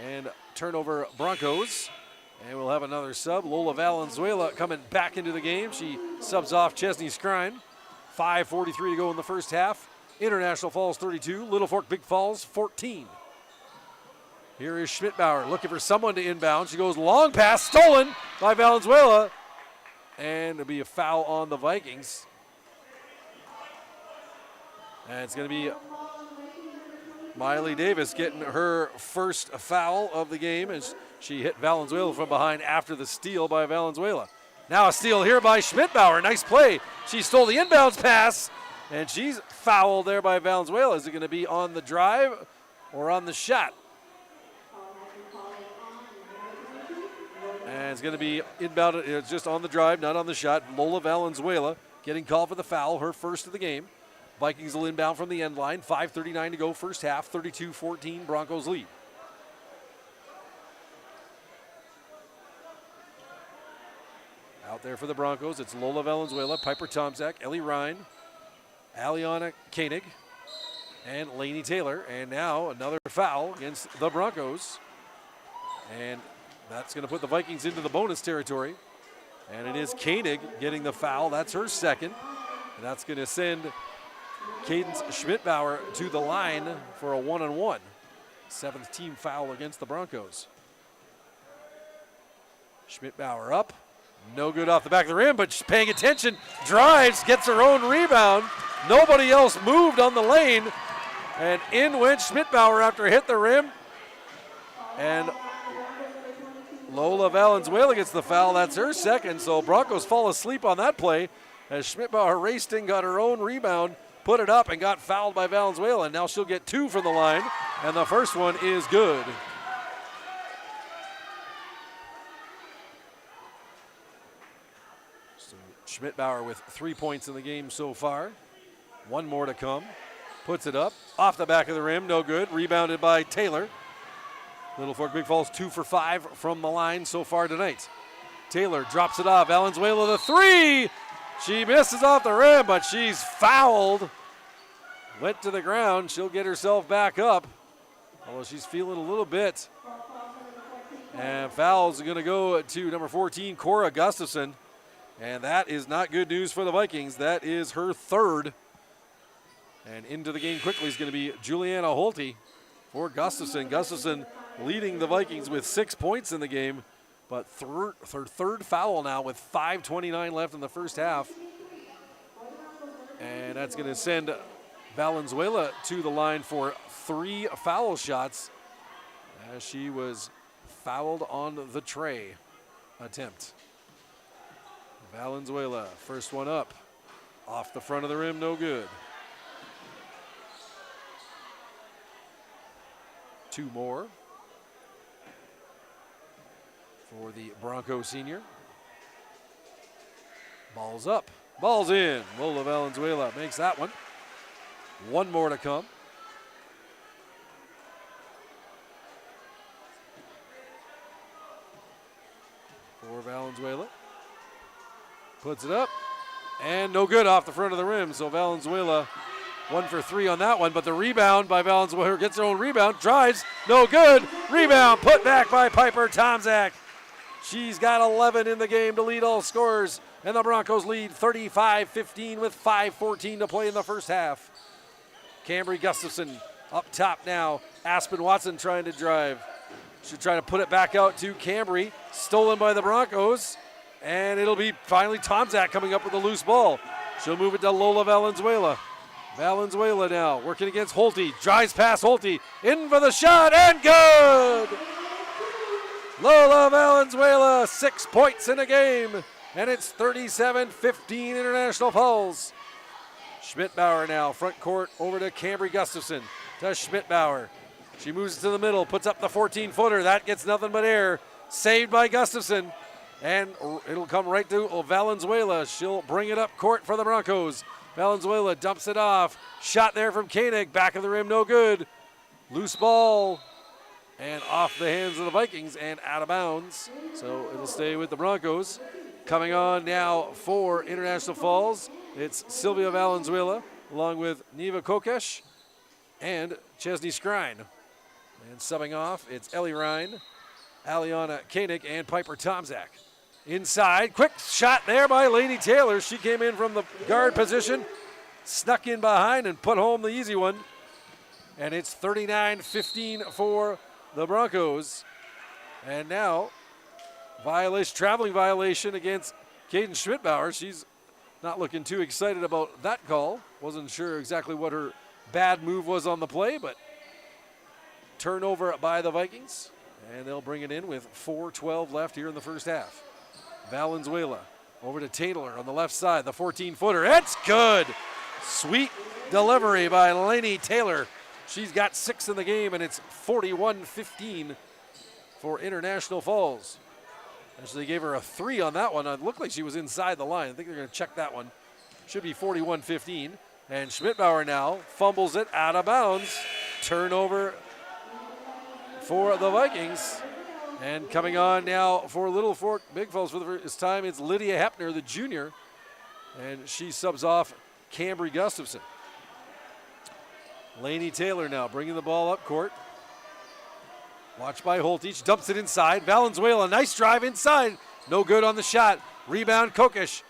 And turnover Broncos. And we'll have another sub. Lola Valenzuela coming back into the game. She subs off Chesney Skrine. 5:43 to go in the first half. International Falls 32, Littlefork-Big Falls 14. Here is Schmidbauer looking for someone to inbound. She goes long pass, stolen by Valenzuela. And it'll be a foul on the Vikings. And it's going to be Miley Davis getting her first foul of the game as she hit Valenzuela from behind after the steal by Valenzuela. Now a steal here by Schmidbauer. Nice play. She stole the inbounds pass, and she's fouled there by Valenzuela. Is it going to be on the drive or on the shot? And it's going to be inbounded. It's just on the drive, not on the shot. Lola Valenzuela getting called for the foul, her first of the game. Vikings will inbound from the end line. 5:39 to go first half. 32-14 Broncos lead. Out there for the Broncos, it's Lola Valenzuela, Piper Tomczak, Ellie Ryan, Aliana Koenig, and Lainey Taylor. And now another foul against the Broncos. And that's going to put the Vikings into the bonus territory. And it is Koenig getting the foul. That's her second. And that's going to send Cadence Schmidbauer to the line for a 1-on-1. 7th team foul against the Broncos. Schmidbauer up. No good off the back of the rim, but she's paying attention. Drives, gets her own rebound. Nobody else moved on the lane. And in went Schmidbauer after hit the rim. And Lola Valenzuela gets the foul. That's her second. So Broncos fall asleep on that play. as Schmidbauer raced in, got her own rebound, put it up, and got fouled by Valenzuela. And now she'll get 2 from the line, and the first one is good. So Schmidbauer with 3 points in the game so far. 1 more to come. Puts it up, off the back of the rim, no good. Rebounded by Taylor. Littlefork-Big Falls 2 for 5 from the line so far tonight. Taylor drops it off. Valenzuela the 3. She misses off the rim, but she's fouled. Went to the ground. She'll get herself back up, although she's feeling a little bit. And fouls are going to go to number 14, Cora Gustafson. And that is not good news for the Vikings. That is her 3rd. And into the game quickly is going to be Juliana Holte for Gustafson. Gustafson leading the Vikings with 6 points in the game, but her 3rd foul now with 5:29 left in the first half. And that's going to send Valenzuela to the line for 3 foul shots as she was fouled on the tray attempt. Valenzuela, first one up, off the front of the rim, no good. 2 more for the Bronco senior. Ball's up, ball's in. Lola Valenzuela makes that one. 1 more to come. For Valenzuela. Puts it up, and no good off the front of the rim. So Valenzuela 1 for 3 on that one, but the rebound by Valenzuela, gets her own rebound, drives, no good. Rebound put back by Piper Tomzak. She's got 11 in the game to lead all scorers, and the Broncos lead 35-15 with 5:14 to play in the first half. Cambry Gustafson up top now. Aspen Watson trying to drive. Should try to put it back out to Cambry, stolen by the Broncos, and it'll be finally Tomzak coming up with a loose ball. She'll move it to Lola Valenzuela. Valenzuela now working against Holte, drives past Holte, in for the shot, and good! Lola Valenzuela, 6 points in a game, and it's 37-15 International Falls. Schmidbauer now, front court over to Cambry Gustafson, to Schmidbauer. She moves it to the middle, puts up the 14-footer, that gets nothing but air, saved by Gustafson, and it'll come right to Valenzuela. She'll bring it up court for the Broncos. Valenzuela dumps it off. Shot there from Koenig. Back of the rim, no good. Loose ball. And off the hands of the Vikings and out of bounds. So it'll stay with the Broncos. Coming on now for International Falls, it's Sylvia Valenzuela along with Neva Kokesh and Chesney Skrine. And subbing off, it's Ellie Ryan, Aliana Koenig, and Piper Tomzak. Inside, quick shot there by Lainey Taylor. She came in from the guard position, snuck in behind and put home the easy one. And it's 39-15 for the Broncos. And now, traveling violation against Caden Schmidbauer. She's not looking too excited about that call. Wasn't sure exactly what her bad move was on the play, but turnover by the Vikings. And they'll bring it in with 4:12 left here in the first half. Valenzuela over to Taylor on the left side, the 14-footer. It's good. Sweet delivery by Lainey Taylor. She's got 6 in the game, and it's 41-15 for International Falls. Actually, they gave her a 3 on that one. It looked like she was inside the line. I think they're going to check that one. Should be 41-15. And Schmidbauer now fumbles it out of bounds. Turnover for the Vikings. And coming on now for Littlefork-Big Falls for the first time, it's Lydia Hepner, the junior. And she subs off Cambry Gustafson. Lainey Taylor now bringing the ball up court. Watched by Holte. She dumps it inside. Valenzuela, nice drive inside. No good on the shot. Rebound Kokesh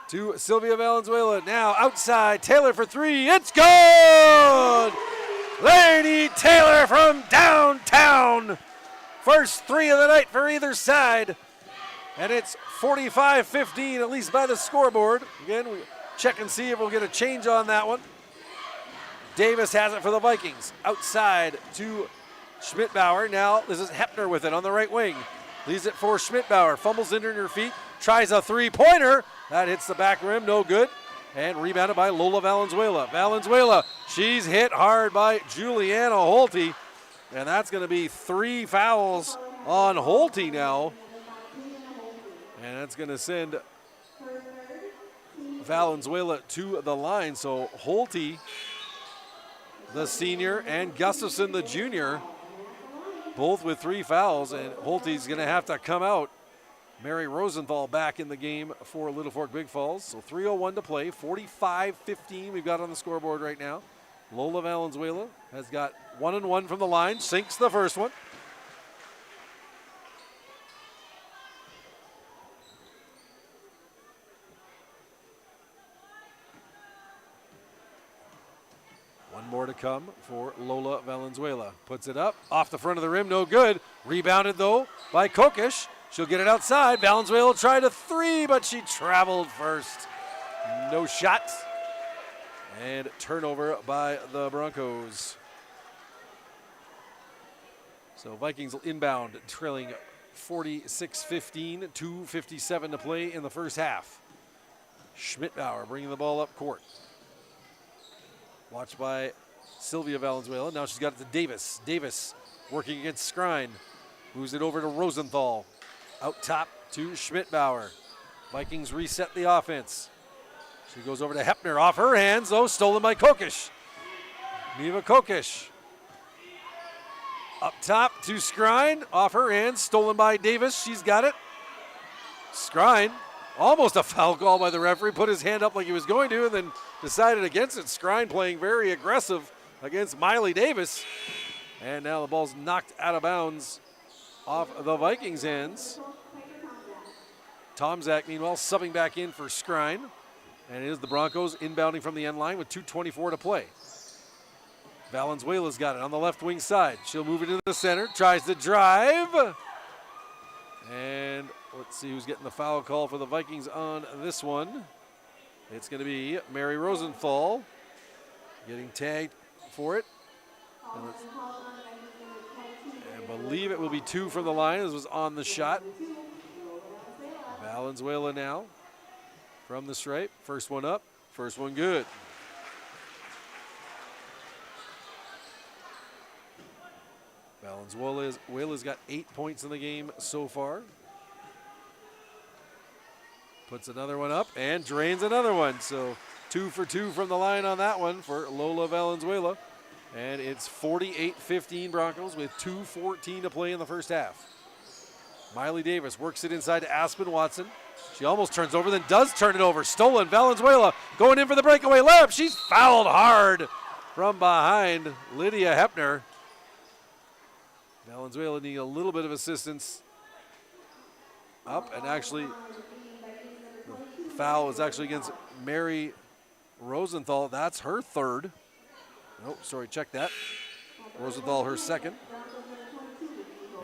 to Sylvia Valenzuela. Now outside. Taylor for 3. It's good! Lainey Taylor from downtown. First 3 of the night for either side. And it's 45-15, at least by the scoreboard. Again, we check and see if we'll get a change on that one. Davis has it for the Vikings. Outside to Schmidbauer. Now this is Hepner with it on the right wing. Leaves it for Schmidbauer. Fumbles in her feet. tries a three-pointer. That hits the back rim, no good. And rebounded by Lola Valenzuela. Valenzuela, she's hit hard by Juliana Holte. And that's going to be 3 fouls on Holte now. And that's going to send Valenzuela to the line. So Holte, the senior, and Gustafson, the junior, both with 3 fouls. And Holte's going to have to come out. Mary Rosenthal back in the game for Little Fork Big Falls. So 3:01 to play, 45-15 we've got on the scoreboard right now. Lola Valenzuela has got 1 and 1 from the line, sinks the first one. One more to come for Lola Valenzuela. Puts it up, off the front of the rim, no good. Rebounded though by Kokish. She'll get it outside. Valenzuela tried a 3, but she traveled first. No shot. And turnover by the Broncos. So Vikings will inbound, trailing 46-15, 2:57 to play in the first half. Schmidbauer bringing the ball up court. Watched by Sylvia Valenzuela. Now she's got it to Davis. Davis working against Skrine. Moves it over to Rosenthal. Out top to Schmidbauer. Vikings reset the offense. She goes over to Hepner. Off her hands, though, stolen by Kokish. Neva Kokish. Up top to Skrine. Off her hands, stolen by Davis. She's got it. Skrine, almost a foul call by the referee. Put his hand up like he was going to and then decided against it. Skrine playing very aggressive against Miley Davis. And now the ball's knocked out of bounds off the Vikings' hands. Tomzak, meanwhile, subbing back in for Skrine. And it is the Broncos inbounding from the end line with 2:24 to play. Valenzuela's got it on the left wing side. She'll move it into the center, tries to drive. And let's see who's getting the foul call for the Vikings on this one. It's going to be Mary Rosenthal getting tagged for it. And I believe it will be 2 from the line. This was on the shot. Valenzuela now from the stripe. First one up, first one good. Valenzuela's got 8 points in the game so far. Puts another one up and drains another one. So 2 for 2 from the line on that one for Lola Valenzuela. And it's 48-15 Broncos with 2:14 to play in the first half. Miley Davis works it inside to Aspen Watson. She almost turns over, then does turn it over. Stolen. Valenzuela going in for the breakaway layup. She's fouled hard from behind Lydia Hepner. Valenzuela needing a little bit of assistance up, and actually the foul is actually against Mary Rosenthal. That's her third. Oh, sorry, check that. Rosenthal, her second.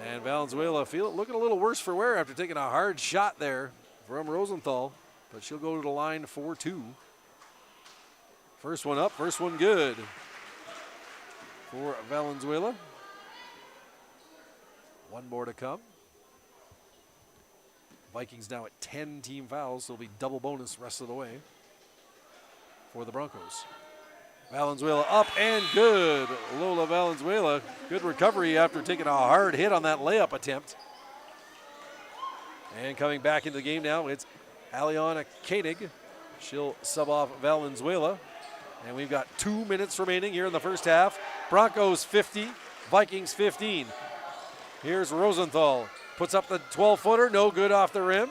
And Valenzuela looking a little worse for wear after taking a hard shot there from Rosenthal, but she'll go to the line for 2. First one up, first one good for Valenzuela. One more to come. Vikings now at 10 team fouls, so it'll be double bonus rest of the way for the Broncos. Valenzuela up and good. Lola Valenzuela, good recovery after taking a hard hit on that layup attempt. And coming back into the game now, it's Aliana Koenig. She'll sub off Valenzuela. And we've got 2 minutes remaining here in the first half. Broncos 50, Vikings 15. Here's Rosenthal. Puts up the 12-footer, no good off the rim.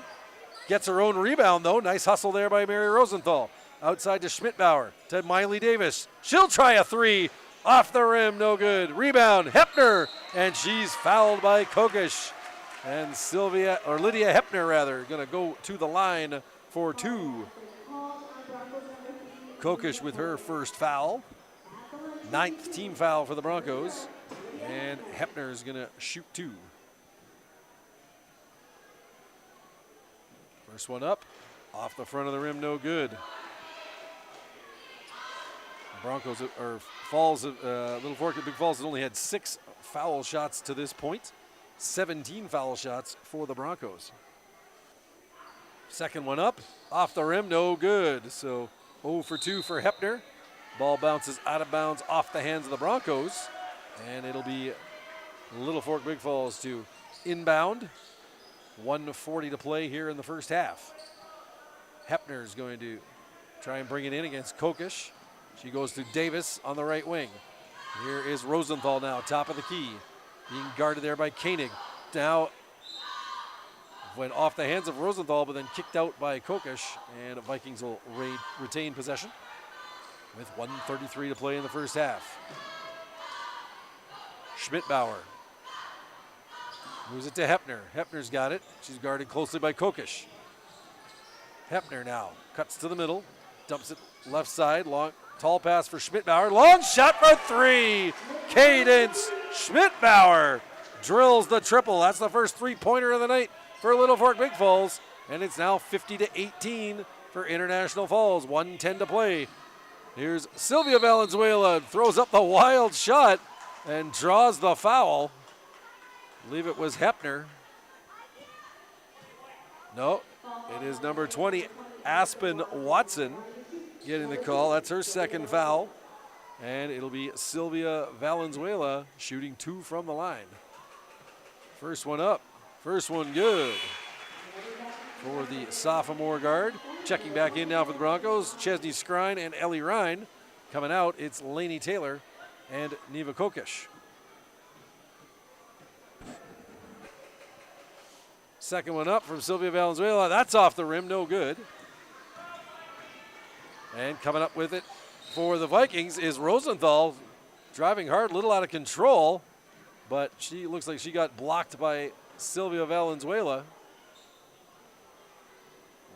Gets her own rebound, though. Nice hustle there by Mary Rosenthal. Outside to Schmidbauer, to Miley Davis. She'll try a 3. Off the rim, no good. Rebound, Hepner. And she's fouled by Kokish. And Lydia Hepner, rather, going to go to the line for 2. Kokish with her first foul. 9th team foul for the Broncos. And Hepner is going to shoot 2. First one up, off the front of the rim, no good. Broncos, or Falls, Littlefork-Big Falls has only had 6 foul shots to this point. 17 foul shots for the Broncos. Second one up, off the rim, no good. So 0 for 2 for Hepner. Ball bounces out of bounds off the hands of the Broncos. And it'll be Littlefork-Big Falls to inbound. 1:40 to play here in the first half. Hepner is going to try and bring it in against Kokish. She goes to Davis on the right wing. Here is Rosenthal now, top of the key. Being guarded there by Koenig. Now went off the hands of Rosenthal, but then kicked out by Kokish, and Vikings will retain possession with 1:33 to play in the first half. Schmidbauer moves it to Hepner. Hepner's got it. She's guarded closely by Kokish. Hepner now cuts to the middle, dumps it left side, long tall pass for Schmidbauer. Long shot for three. Cadence Schmidbauer drills the triple. That's the first three-pointer of the night for Littlefork-Big Falls, and it's now 50-18 for International Falls. 1:10 to play. Here's Sylvia Valenzuela, throws up the wild shot and draws the foul. I believe it was Hepner. No, it is number 20, Aspen Watson, getting the call. That's her second foul. And it'll be Sylvia Valenzuela shooting 2 from the line. First one up. First one good for the sophomore guard. Checking back in now for the Broncos, Chesney Skrine and Ellie Ryan. Coming out, it's Lainey Taylor and Neva Kokish. Second one up from Sylvia Valenzuela. That's off the rim, no good. And coming up with it for the Vikings is Rosenthal, driving hard, a little out of control, but she looks like she got blocked by Sylvia Valenzuela.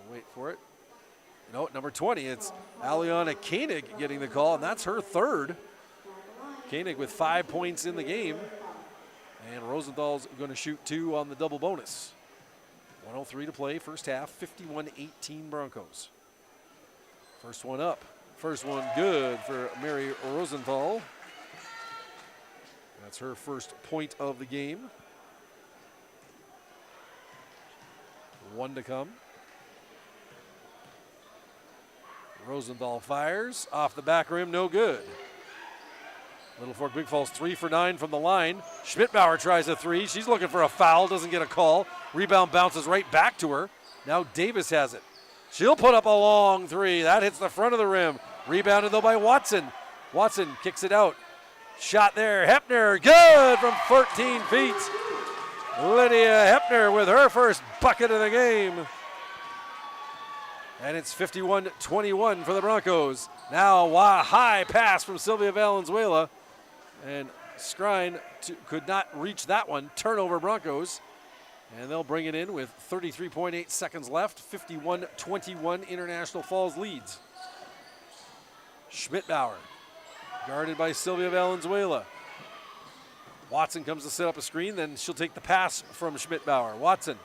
We'll wait for it. No, number 20, it's Aliana Koenig getting the call, and that's her third. Koenig with 5 points in the game, and Rosenthal's going to shoot 2 on the double bonus. 1:03 to play, first half, 51-18 Broncos. First one up. First one good for Mary Rosenthal. That's her first point of the game. 1 to come. Rosenthal fires off the back rim, no good. Littlefork-Big Falls 3 for 9 from the line. Schmidbauer tries a 3. She's looking for a foul, doesn't get a call. Rebound bounces right back to her. Now Davis has it. She'll put up a long 3. That hits the front of the rim. Rebounded though by Watson. Watson kicks it out. Shot there. Hepner, good from 14 feet. Lydia Hepner with her first bucket of the game. And it's 51-21 for the Broncos. Now a high pass from Sylvia Valenzuela. And Skrine could not reach that one. Turnover Broncos. And they'll bring it in with 33.8 seconds left. 51-21 International Falls leads. Schmidbauer, guarded by Sylvia Valenzuela. Watson comes to set up a screen, then she'll take the pass from Schmidbauer. Watson,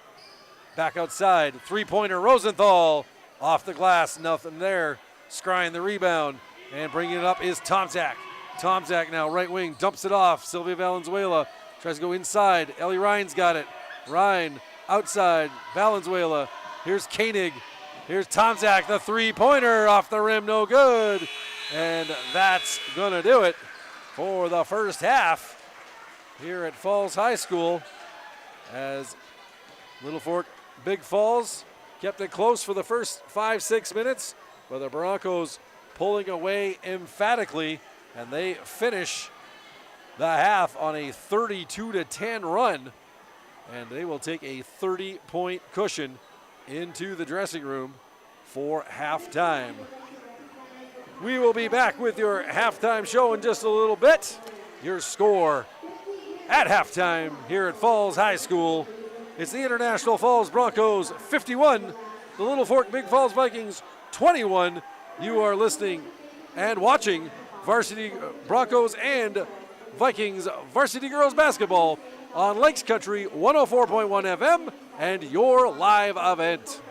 back outside, three-pointer, Rosenthal. Off the glass, nothing there. Skrine the rebound, and bringing it up is Tomczak. Tomczak now, right wing, dumps it off. Sylvia Valenzuela tries to go inside. Ellie Ryan's got it. Ryan outside, Valenzuela. Here's Koenig. Here's Tomczak, the three-pointer off the rim, no good. And that's gonna do it for the first half here at Falls High School, as Littlefork-Big Falls kept it close for the first 5-6 minutes, but the Broncos pulling away emphatically, and they finish the half on a 32-10 run, and they will take a 30-point cushion into the dressing room for halftime. We will be back with your halftime show in just a little bit. Your score at halftime here at Falls High School. It's the International Falls Broncos 51, the Littlefork-Big Falls Vikings 21. You are listening and watching Varsity Broncos and Vikings Varsity Girls Basketball on Lakes Country 104.1 FM and your live event.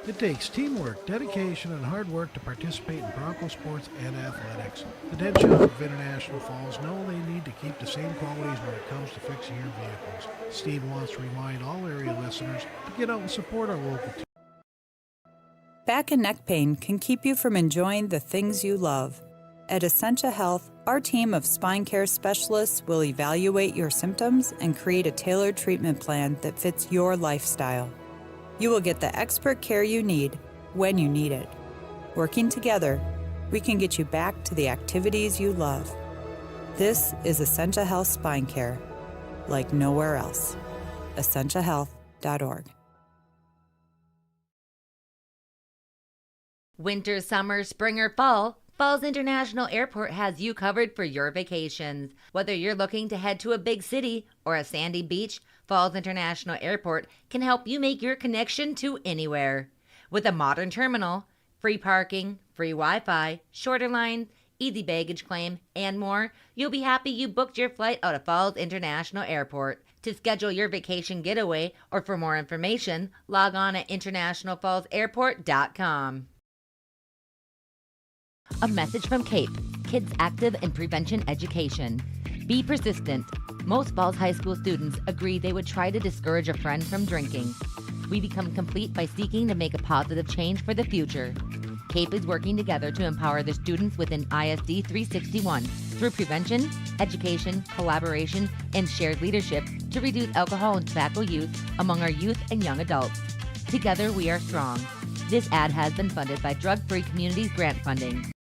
It takes teamwork, dedication, and hard work to participate in Bronco sports and athletics. The Dead Shop of International Falls know they need to keep the same qualities when it comes to fixing your vehicles. Steve wants to remind all area listeners to get out and support our local team. Back and neck pain can keep you from enjoying the things you love. At Essentia Health, our team of spine care specialists will evaluate your symptoms and create a tailored treatment plan that fits your lifestyle. You will get the expert care you need when you need it. Working together, we can get you back to the activities you love. This is Essentia Health Spine Care, like nowhere else. EssentiaHealth.org. Winter, summer, spring, or fall, Falls International Airport has you covered for your vacations. Whether you're looking to head to a big city or a sandy beach, Falls International Airport can help you make your connection to anywhere. With a modern terminal, free parking, free Wi-Fi, shorter lines, easy baggage claim, and more, you'll be happy you booked your flight out of Falls International Airport. To schedule your vacation getaway or for more information, log on at internationalfallsairport.com. A message from CAPE, Kids Active in Prevention Education. Be persistent. Most Falls High School students agree they would try to discourage a friend from drinking. We become complete by seeking to make a positive change for the future. CAPE is working together to empower the students within ISD 361 through prevention, education, collaboration, and shared leadership to reduce alcohol and tobacco use among our youth and young adults. Together we are strong. This ad has been funded by Drug Free Communities Grant Funding.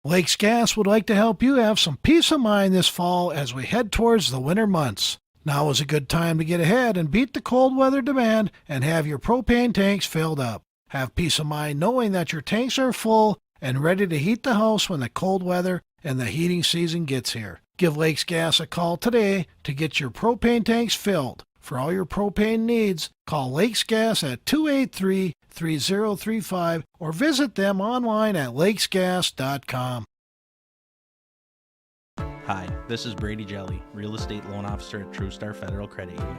Lakes Gas would like to help you have some peace of mind this fall as we head towards the winter months. Now is a good time to get ahead and beat the cold weather demand and have your propane tanks filled up. Have peace of mind knowing that your tanks are full and ready to heat the house when the cold weather and the heating season gets here. Give Lakes Gas a call today to get your propane tanks filled. For all your propane needs, call Lakes Gas at 283-3035 or visit them online at lakesgas.com. Hi, this is Brady Jelly, Real Estate Loan Officer at TrueStar Federal Credit Union.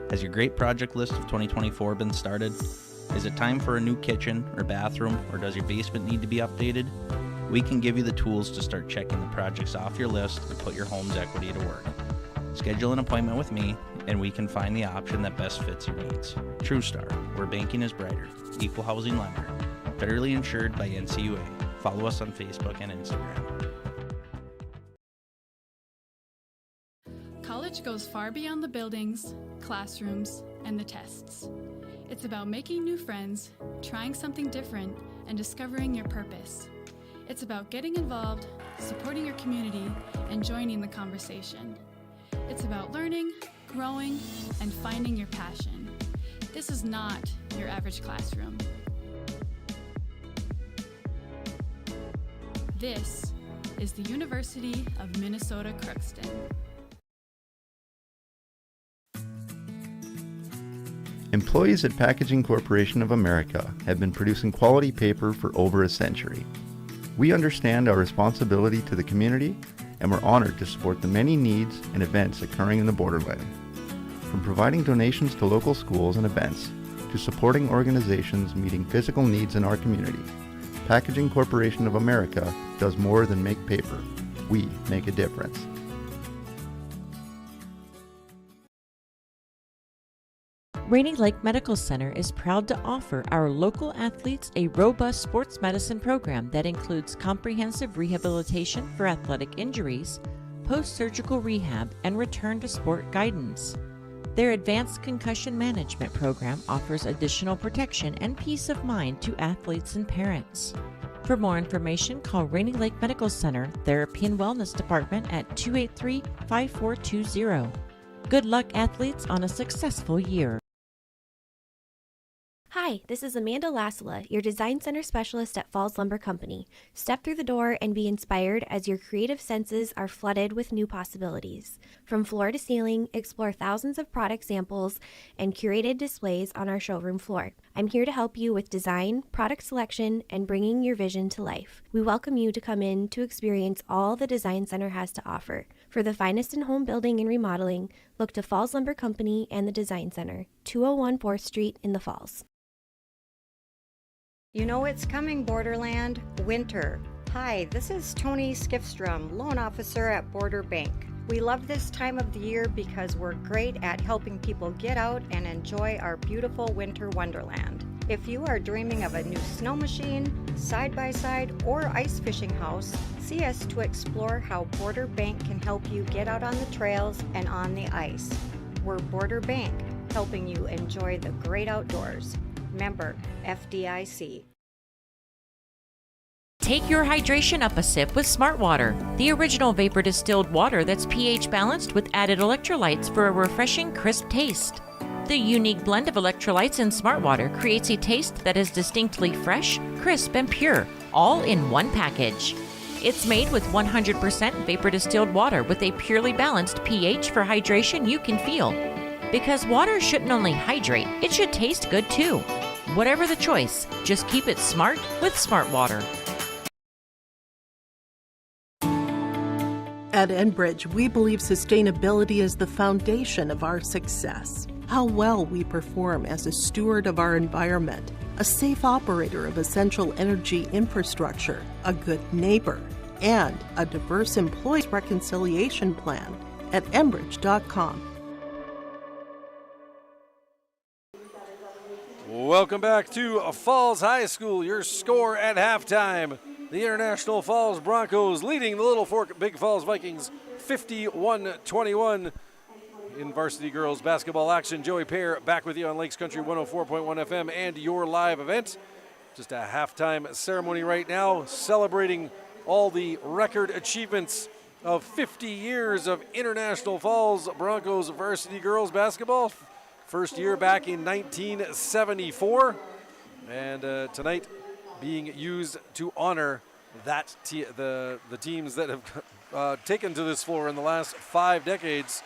Has your great project list of 2024 been started? Is it time for a new kitchen or bathroom, or does your basement need to be updated? We can give you the tools to start checking the projects off your list and put your home's equity to work. Schedule an appointment with me, and we can find the option that best fits your needs. TrueStar, where banking is brighter. Equal housing lender. Federally insured by NCUA. Follow us on Facebook and Instagram. College goes far beyond the buildings, classrooms, and the tests. It's about making new friends, trying something different, and discovering your purpose. It's about getting involved, supporting your community, and joining the conversation. It's about learning, growing, and finding your passion. This is not your average classroom. This is the University of Minnesota Crookston. Employees at Packaging Corporation of America have been producing quality paper for over a century. We understand our responsibility to the community, and we're honored to support the many needs and events occurring in the borderland. From providing donations to local schools and events, to supporting organizations meeting physical needs in our community, Packaging Corporation of America does more than make paper. We make a difference. Rainy Lake Medical Center is proud to offer our local athletes a robust sports medicine program that includes comprehensive rehabilitation for athletic injuries, post-surgical rehab, and return to sport guidance. Their advanced concussion management program offers additional protection and peace of mind to athletes and parents. For more information, call Rainy Lake Medical Center Therapy and Wellness Department at 283-5420. Good luck, athletes, on a successful year. Hi, this is Amanda Lassila, your Design Center Specialist at Falls Lumber Company. Step through the door and be inspired as your creative senses are flooded with new possibilities. From floor to ceiling, explore thousands of product samples and curated displays on our showroom floor. I'm here to help you with design, product selection, and bringing your vision to life. We welcome you to come in to experience all the Design Center has to offer. For the finest in home building and remodeling, look to Falls Lumber Company and the Design Center, 201 4th Street in the Falls. You know it's coming, Borderland. Winter. Hi, this is Tony Skifstrom, loan officer at Border Bank. We love this time of the year because we're great at helping people get out and enjoy our beautiful winter wonderland. If you are dreaming of a new snow machine, side-by-side, or ice fishing house, see us to explore how Border Bank can help you get out on the trails and on the ice. We're Border Bank, helping you enjoy the great outdoors. Member FDIC. Take your hydration up a sip with Smart Water, the original vapor distilled water that's pH balanced with added electrolytes for a refreshing, crisp taste. The unique blend of electrolytes in Smart Water creates a taste that is distinctly fresh, crisp, and pure, all in one package. It's made with 100% vapor distilled water with a purely balanced pH for hydration you can feel. Because water shouldn't only hydrate, it should taste good too. Whatever the choice, just keep it smart with Smart Water. At Enbridge, we believe sustainability is the foundation of our success. How well we perform as a steward of our environment, a safe operator of essential energy infrastructure, a good neighbor, and a diverse employees reconciliation plan at Enbridge.com. Welcome back to Falls High School. Your score at halftime. The International Falls Broncos leading the Littlefork-Big Falls Vikings 51-21 in varsity girls basketball action. Joey Pear back with you on Lakes Country 104.1 FM and your live event. Just a halftime ceremony right now, celebrating all the record achievements of 50 years of International Falls Broncos varsity girls basketball. First year back in 1974, and tonight being used to honor that the teams that have taken to this floor in the last 5 decades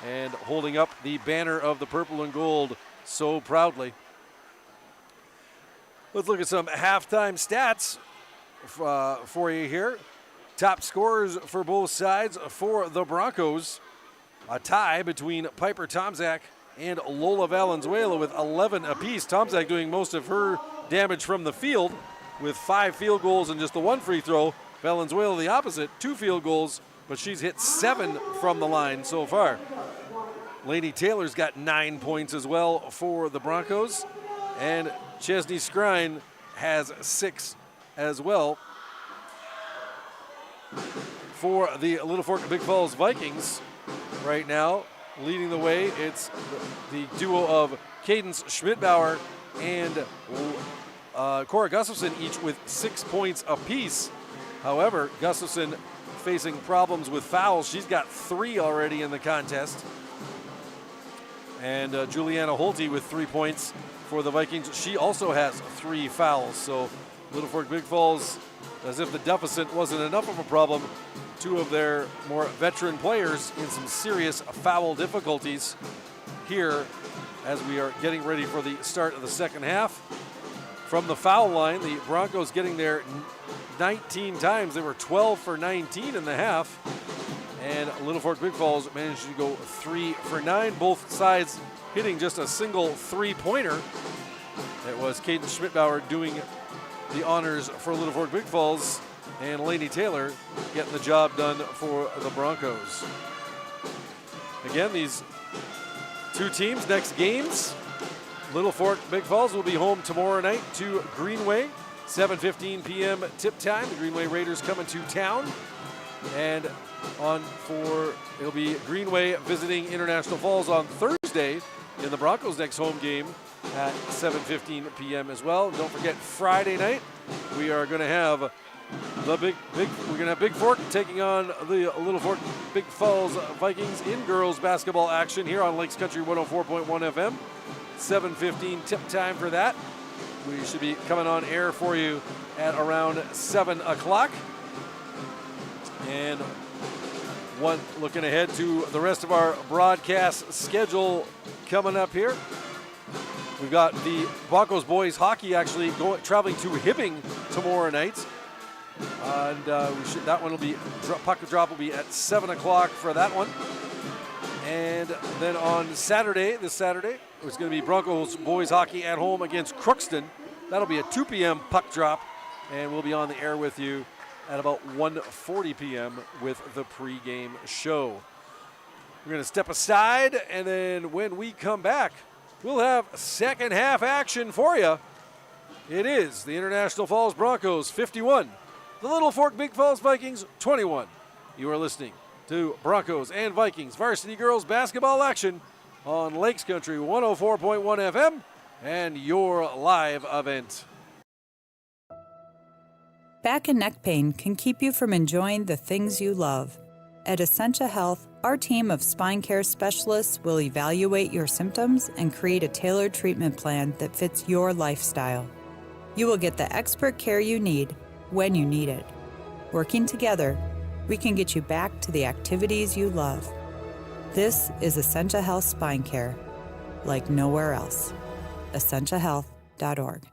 and holding up the banner of the purple and gold so proudly. Let's look at some halftime stats for you here. Top scorers for both sides for the Broncos. A tie between Piper Tomczak and Lola Valenzuela with 11 apiece. Tomczak doing most of her damage from the field with 5 field goals and just the 1 free throw. Valenzuela the opposite, 2 field goals, but she's hit 7 from the line so far. Lainey Taylor's got 9 points as well for the Broncos, and Chesney Scrine has 6 as well. For the Littlefork-Big Falls Vikings right now, leading the way, it's the duo of Cadence Schmidbauer and Cora Gustafson, each with 6 points apiece. However, Gustafson facing problems with fouls. She's got 3 already in the contest. And Juliana Holte with 3 points for the Vikings. She also has 3 fouls. So Littlefork-Big Falls, as if the deficit wasn't enough of a problem, 2 of their more veteran players in some serious foul difficulties here as we are getting ready for the start of the second half. From the foul line, the Broncos getting there 19 times. They were 12 for 19 in the half. And Littlefork-Big Falls managed to go 3 for 9. Both sides hitting just a single 3-pointer. It was Cadence Schmidbauer doing the honors for Littlefork-Big Falls, and Lainey Taylor getting the job done for the Broncos. Again, these 2 teams' next games. Littlefork-Big Falls will be home tomorrow night to Greenway, 7:15 p.m. tip time. The Greenway Raiders coming to town. And it'll be Greenway visiting International Falls on Thursday in the Broncos' next home game at 7:15 p.m. as well. Don't forget, Friday night we are going to have Big Fork taking on the Littlefork-Big Falls Vikings in girls basketball action here on Lakes Country 104.1 FM. 7:15 tip time for that. We should be coming on air for you at around 7 o'clock. And looking ahead to the rest of our broadcast schedule coming up here. We've got the Broncos boys hockey actually traveling to Hibbing tomorrow night. And that one will be, puck drop will be at 7 o'clock for that one. And then on this Saturday, it's going to be Broncos boys hockey at home against Crookston. That'll be a 2 p.m. puck drop, and we'll be on the air with you at about 1:40 p.m. with the pregame show. We're going to step aside, and then when we come back, we'll have second half action for you It is the International Falls Broncos 51, the Littlefork-Big Falls Vikings 21. You are listening to Broncos and Vikings varsity girls basketball action on Lakes Country 104.1 FM and your live event. Back and neck pain can keep you from enjoying the things you love. At Essentia Health, our team of spine care specialists will evaluate your symptoms and create a tailored treatment plan that fits your lifestyle. You will get the expert care you need when you need it. Working together, we can get you back to the activities you love. This is Essentia Health Spine Care, like nowhere else. EssentiaHealth.org.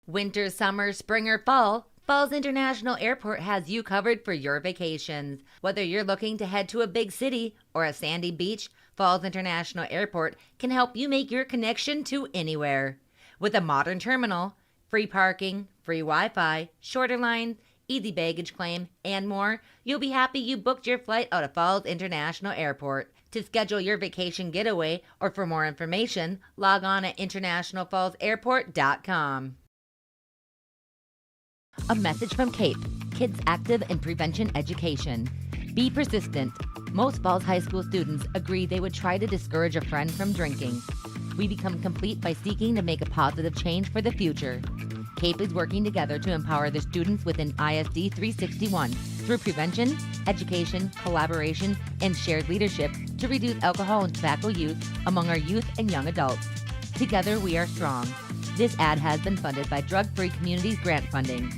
Winter, summer, spring, or fall, Falls International Airport has you covered for your vacations. Whether you're looking to head to a big city or a sandy beach, Falls International Airport can help you make your connection to anywhere. With a modern terminal, free parking, free Wi-Fi, shorter lines, easy baggage claim, and more, you'll be happy you booked your flight out of Falls International Airport. To schedule your vacation getaway or for more information, log on at internationalfallsairport.com. A message from CAPE, Kids Active in Prevention Education. Be persistent. Most Falls High School students agree they would try to discourage a friend from drinking. We become complete by seeking to make a positive change for the future. CAPE is working together to empower the students within ISD 361 through prevention, education, collaboration, and shared leadership to reduce alcohol and tobacco use among our youth and young adults. Together we are strong. This ad has been funded by Drug Free Communities grant funding.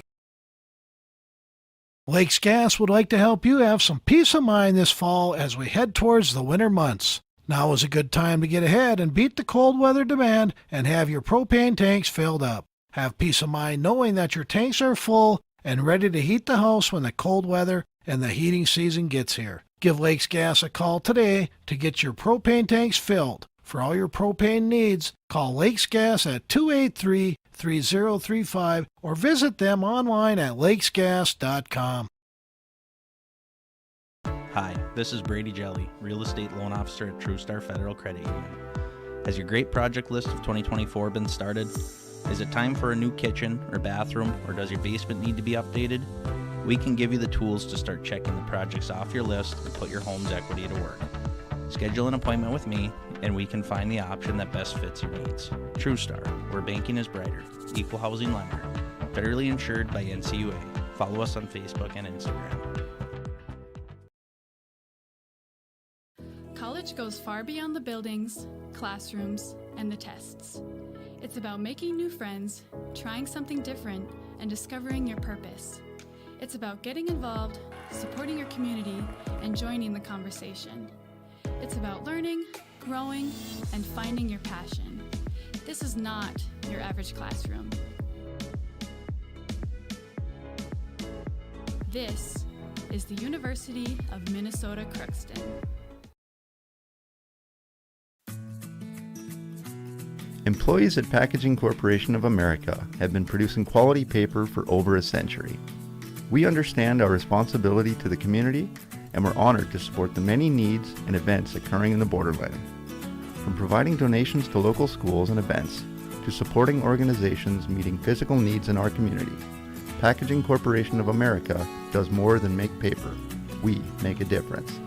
Lakes Gas would like to help you have some peace of mind this fall as we head towards the winter months. Now is a good time to get ahead and beat the cold weather demand and have your propane tanks filled up. Have peace of mind knowing that your tanks are full and ready to heat the house when the cold weather and the heating season gets here. Give Lakes Gas a call today to get your propane tanks filled. For all your propane needs, call Lakes Gas at 283-3035 or visit them online at lakesgas.com. Hi, this is Brady Jelly, Real Estate Loan Officer at TrueStar Federal Credit Union. Has your great project list of 2024 been started? Is it time for a new kitchen or bathroom, or does your basement need to be updated? We can give you the tools to start checking the projects off your list and put your home's equity to work. Schedule an appointment with me, and we can find the option that best fits your needs. TrueStar, where banking is brighter. Equal housing lender. Federally insured by NCUA. Follow us on Facebook and Instagram. College goes far beyond the buildings, classrooms, and the tests. It's about making new friends, trying something different, and discovering your purpose. It's about getting involved, supporting your community, and joining the conversation. It's about learning, growing, and finding your passion. This is not your average classroom. This is the University of Minnesota Crookston. Employees at Packaging Corporation of America have been producing quality paper for over a century. We understand our responsibility to the community, and we're honored to support the many needs and events occurring in the borderland. From providing donations to local schools and events, to supporting organizations meeting physical needs in our community, Packaging Corporation of America does more than make paper. We make a difference.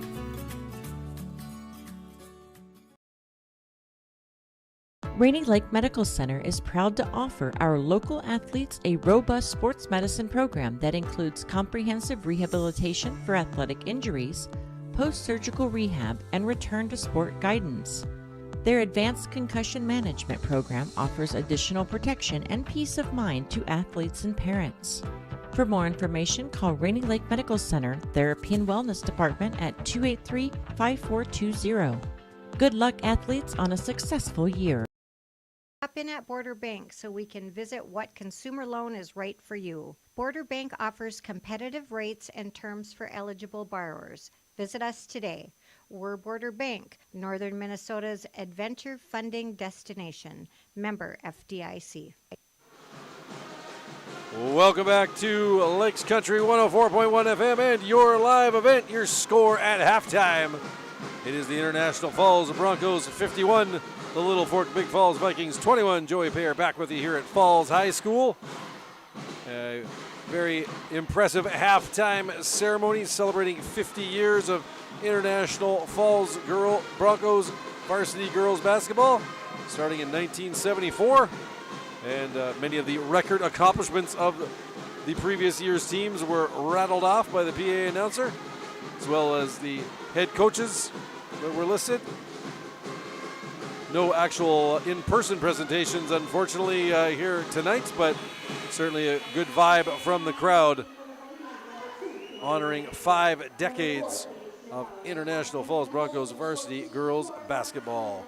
Rainy Lake Medical Center is proud to offer our local athletes a robust sports medicine program that includes comprehensive rehabilitation for athletic injuries, post-surgical rehab, and return to sport guidance. Their advanced concussion management program offers additional protection and peace of mind to athletes and parents. For more information, call Rainy Lake Medical Center Therapy and Wellness Department at 283-5420. Good luck, athletes, on a successful year. Stop in at Border Bank so we can visit what consumer loan is right for you. Border Bank offers competitive rates and terms for eligible borrowers. Visit us today. We're Border Bank, Northern Minnesota's adventure funding destination. Member FDIC. Welcome back to Lakes Country 104.1 FM and your live event, your score at halftime. It is the International Falls Broncos 51, the The Littlefork-Big Falls Vikings 21. Joey Payer back with you here at Falls High School. A very impressive halftime ceremony celebrating 50 years of International Falls Broncos varsity girls basketball, starting in 1974. And many of the record accomplishments of the previous year's teams were rattled off by the PA announcer, as well as the head coaches that were listed. No actual in-person presentations, unfortunately, here tonight, but certainly a good vibe from the crowd, honoring 5 decades of International Falls Broncos varsity girls basketball.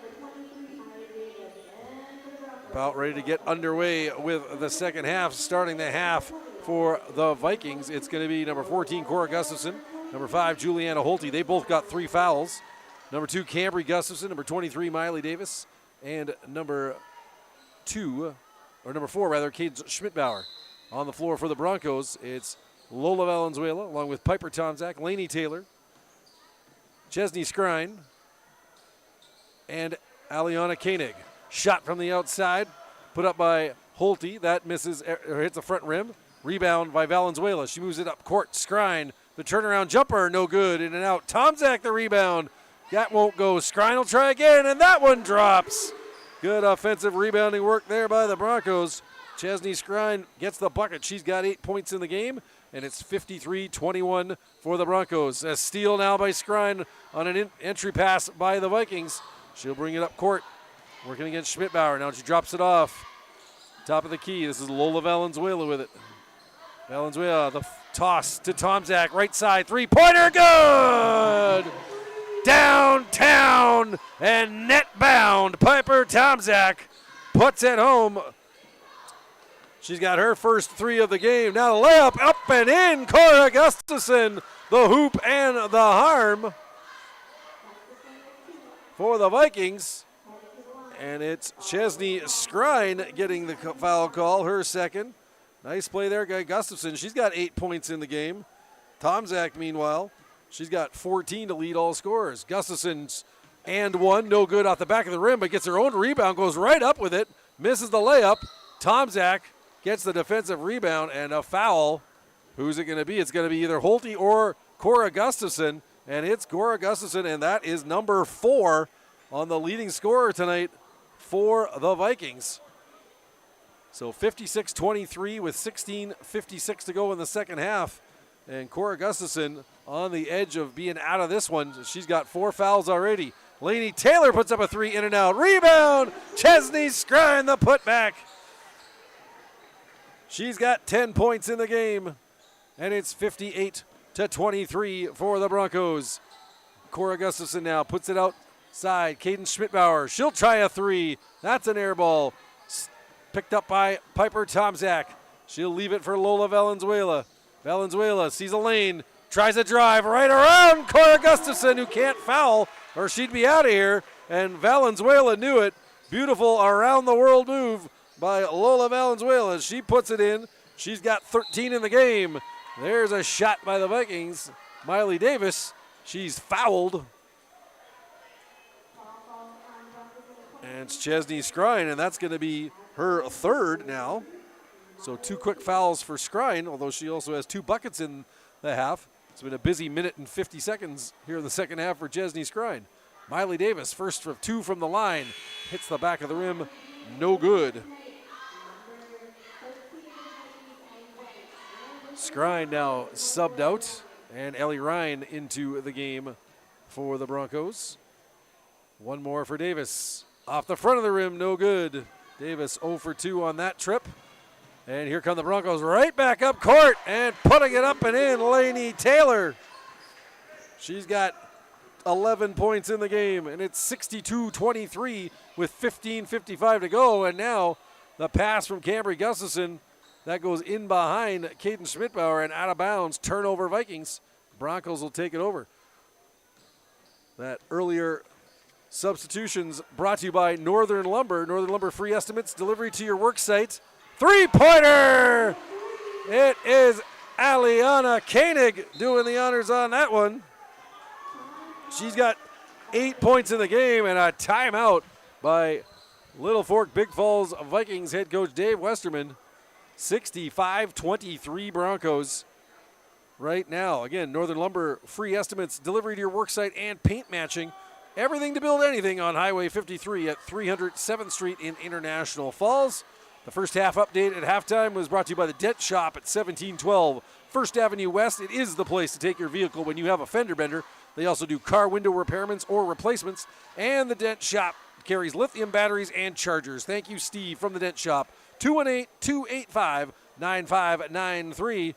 About ready to get underway with the second half. Starting the half for the Vikings, it's going to be number 14, Cora Gustafson, number 5, Juliana Holte. They both got 3 fouls. Number 2, Cambry Gustafson, number 23, Miley Davis, and number 4, Kate Schmidbauer. On the floor for the Broncos, it's Lola Valenzuela, along with Piper Tomczak, Lainey Taylor, Chesney Skrine, and Aliana Koenig. Shot from the outside, put up by Holte. That misses, or hits the front rim. Rebound by Valenzuela. She moves it up court. Skrine, the turnaround jumper, no good. In and out. Tomczak, the rebound. That won't go. Skrine will try again, and that one drops. Good offensive rebounding work there by the Broncos. Chesney Skrine gets the bucket. She's got 8 points in the game, and it's 53-21 for the Broncos. A steal now by Skrine on an entry pass by the Vikings. She'll bring it up court, working against Schmidbauer. Now she drops it off. Top of the key. This is Lola Valenzuela with it. Valenzuela, the toss to Tomczak, right side, three-pointer, good! Downtown and net bound. Piper Tomczak puts it home. She's got her first 3 of the game. Now the layup up and in. Cora Gustafson, the hoop and the harm for the Vikings. And it's Chesney Skrine getting the foul call, her second. Nice play there, Gustafson. She's got 8 points in the game. Tomczak, meanwhile, she's got 14 to lead all scorers. Gustafson's and 1, no good off the back of the rim, but gets her own rebound, goes right up with it, misses the layup. Tomczak gets the defensive rebound and a foul. Who's it going to be? It's going to be either Holte or Cora Gustafson, and it's Cora Gustafson, and that is number 4 on the leading scorer tonight for the Vikings. So 56-23 with 16:56 to go in the second half. And Cora Gustafson on the edge of being out of this one. She's got 4 fouls already. Lainey Taylor puts up a 3 in and out. Rebound! Chesney Skrine, the putback. She's got 10 points in the game. And it's 58-23 for the Broncos. Cora Gustafson now puts it outside. Caden Schmidbauer, she'll try a 3. That's an air ball. Picked up by Piper Tomczak. She'll leave it for Lola Valenzuela. Valenzuela sees a lane, tries a drive right around Cora Gustafson, who can't foul, or she'd be out of here. And Valenzuela knew it. Beautiful around-the-world move by Lola Valenzuela. She puts it in. She's got 13 in the game. There's a shot by the Vikings. Miley Davis, she's fouled. And it's Chesney Skrine, and that's going to be her 3rd now. So 2 quick fouls for Skrine, although she also has 2 buckets in the half. It's been a busy minute and 50 seconds here in the second half for Chesney Skrine. Miley Davis, first of 2 from the line, hits the back of the rim, no good. Skrine now subbed out, and Ellie Ryan into the game for the Broncos. 1 more for Davis. Off the front of the rim, no good. Davis 0 for 2 on that trip. And here come the Broncos right back up court and putting it up and in, Lainey Taylor. She's got 11 points in the game, and it's 62-23 with 15:55 to go. And now the pass from Cambry Gustafson, that goes in behind Caden Schmidbauer and out of bounds. Turnover Vikings. Broncos will take it over. That earlier substitutions brought to you by Northern Lumber. Northern Lumber free estimates, delivery to your work site. 3-pointer! It is Aliana Koenig doing the honors on that one. She's got 8 points in the game and a timeout by Littlefork-Big Falls Vikings head coach Dave Westerman. 65-23 Broncos right now. Again, Northern Lumber free estimates, delivery to your worksite, and paint matching. Everything to build anything on Highway 53 at 307th Street in International Falls. The first half update at halftime was brought to you by the Dent Shop at 1712 First Avenue West. It is the place to take your vehicle when you have a fender bender. They also do car window repairments or replacements. And the Dent Shop carries lithium batteries and chargers. Thank you, Steve, from the Dent Shop. 218-285-9593.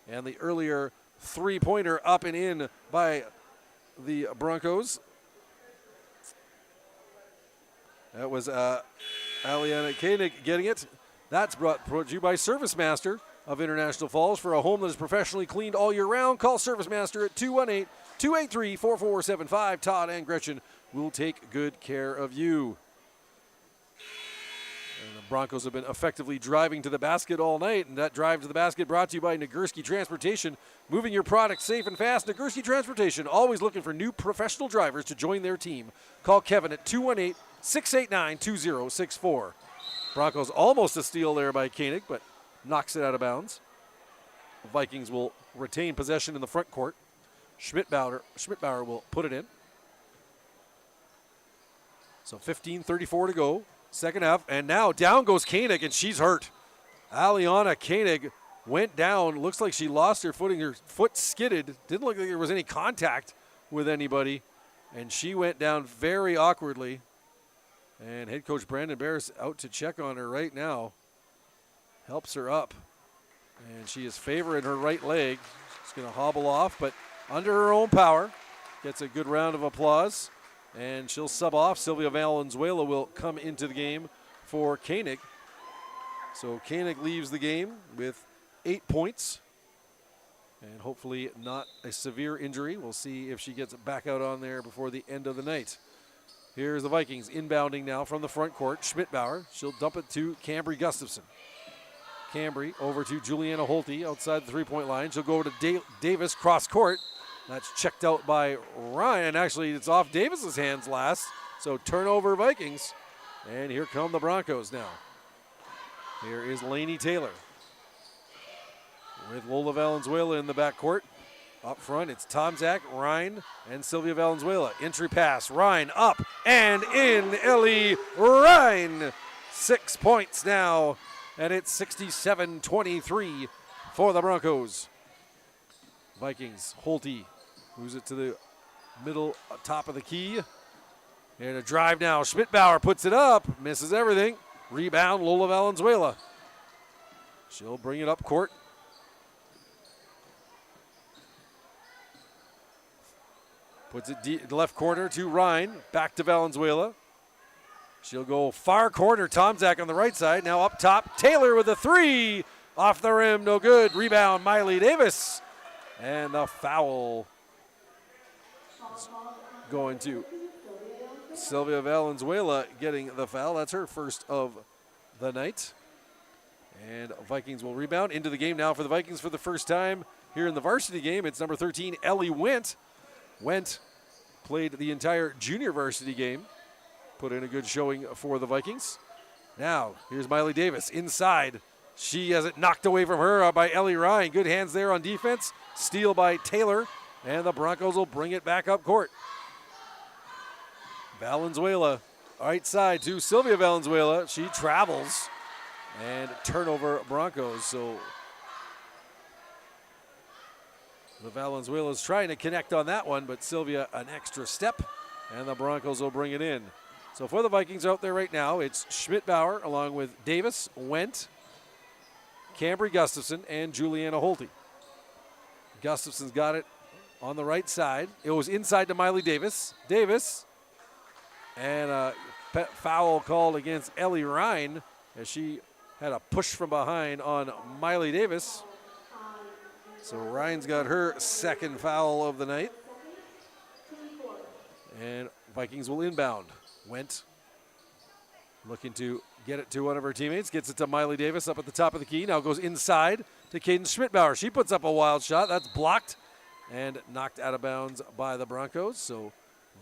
And the earlier three-pointer up and in by the Broncos. That was Aliana Koenig getting it. That's brought to you by Service Master of International Falls. For a home that is professionally cleaned all year round, call Service Master at 218-283-4475. Todd and Gretchen will take good care of you. And the Broncos have been effectively driving to the basket all night, and that drive to the basket brought to you by Nagurski Transportation. Moving your product safe and fast. Nagurski Transportation, always looking for new professional drivers to join their team. Call Kevin at 218-689-2064. Broncos almost a steal there by Koenig, but knocks it out of bounds. The Vikings will retain possession in the front court. Schmidbauer will put it in. So 15:34 to go, second half, and now down goes Koenig, and she's hurt. Aliana Koenig went down. Looks like she lost her footing. Her foot skidded. Didn't look like there was any contact with anybody, and she went down very awkwardly. And head coach Brandon Barris out to check on her right now. Helps her up, and she is favoring her right leg. She's going to hobble off, but under her own power. Gets a good round of applause. And she'll sub off. Sylvia Valenzuela will come into the game for Koenig. So Koenig leaves the game with 8 points. And hopefully not a severe injury. We'll see if she gets back out on there before the end of the night. Here's the Vikings inbounding now from the front court. Schmidbauer, she'll dump it to Cambry Gustafson. Cambry over to Juliana Holte outside the three-point line. She'll go over to Davis cross court. That's checked out by Ryan. Actually, it's off Davis's hands last. So turnover Vikings. And here come the Broncos now. Here is Lainey Taylor with Lola Valenzuela in the backcourt. Up front, it's Tomzak, Ryan, and Sylvia Valenzuela. Entry pass, Ryan up and in. Ellie Ryan. 6 points now, and it's 67-23 for the Broncos. Vikings, Holte moves it to the middle, top of the key. And a drive now. Schmidbauer puts it up, misses everything. Rebound, Lola Valenzuela. She'll bring it up court. Puts it deep, left corner to Ryan. Back to Valenzuela. She'll go far corner. Tomzak on the right side. Now up top. Taylor with a three. Off the rim, no good. Rebound, Miley Davis. And the foul going to Sylvia Valenzuela getting the foul. That's her first of the night. And Vikings will rebound into the game now for the Vikings for the first time here in the varsity game. It's number 13, Ellie Wendt. Wendt played the entire junior varsity game. Put in a good showing for the Vikings. Now, here's Miley Davis inside. She has it knocked away from her by Ellie Ryan. Good hands there on defense. Steal by Taylor. And the Broncos will bring it back up court. Valenzuela, right side to Sylvia Valenzuela. She travels. And turnover Broncos. So the Valenzuela's trying to connect on that one, but Sylvia an extra step. And the Broncos will bring it in. So for the Vikings out there right now, it's Schmidbauer along with Davis, Wendt, Cambry Gustafson, and Juliana Holte. Gustafson's got it on the right side. It was inside to Miley Davis. And a foul called against Ellie Ryan as she had a push from behind on Miley Davis. So Ryan's got her second foul of the night. And Vikings will inbound. Wendt looking to get it to one of her teammates. Gets it to Miley Davis up at the top of the key. Now goes inside to Caden Schmidbauer. She puts up a wild shot. That's blocked and knocked out of bounds by the Broncos. So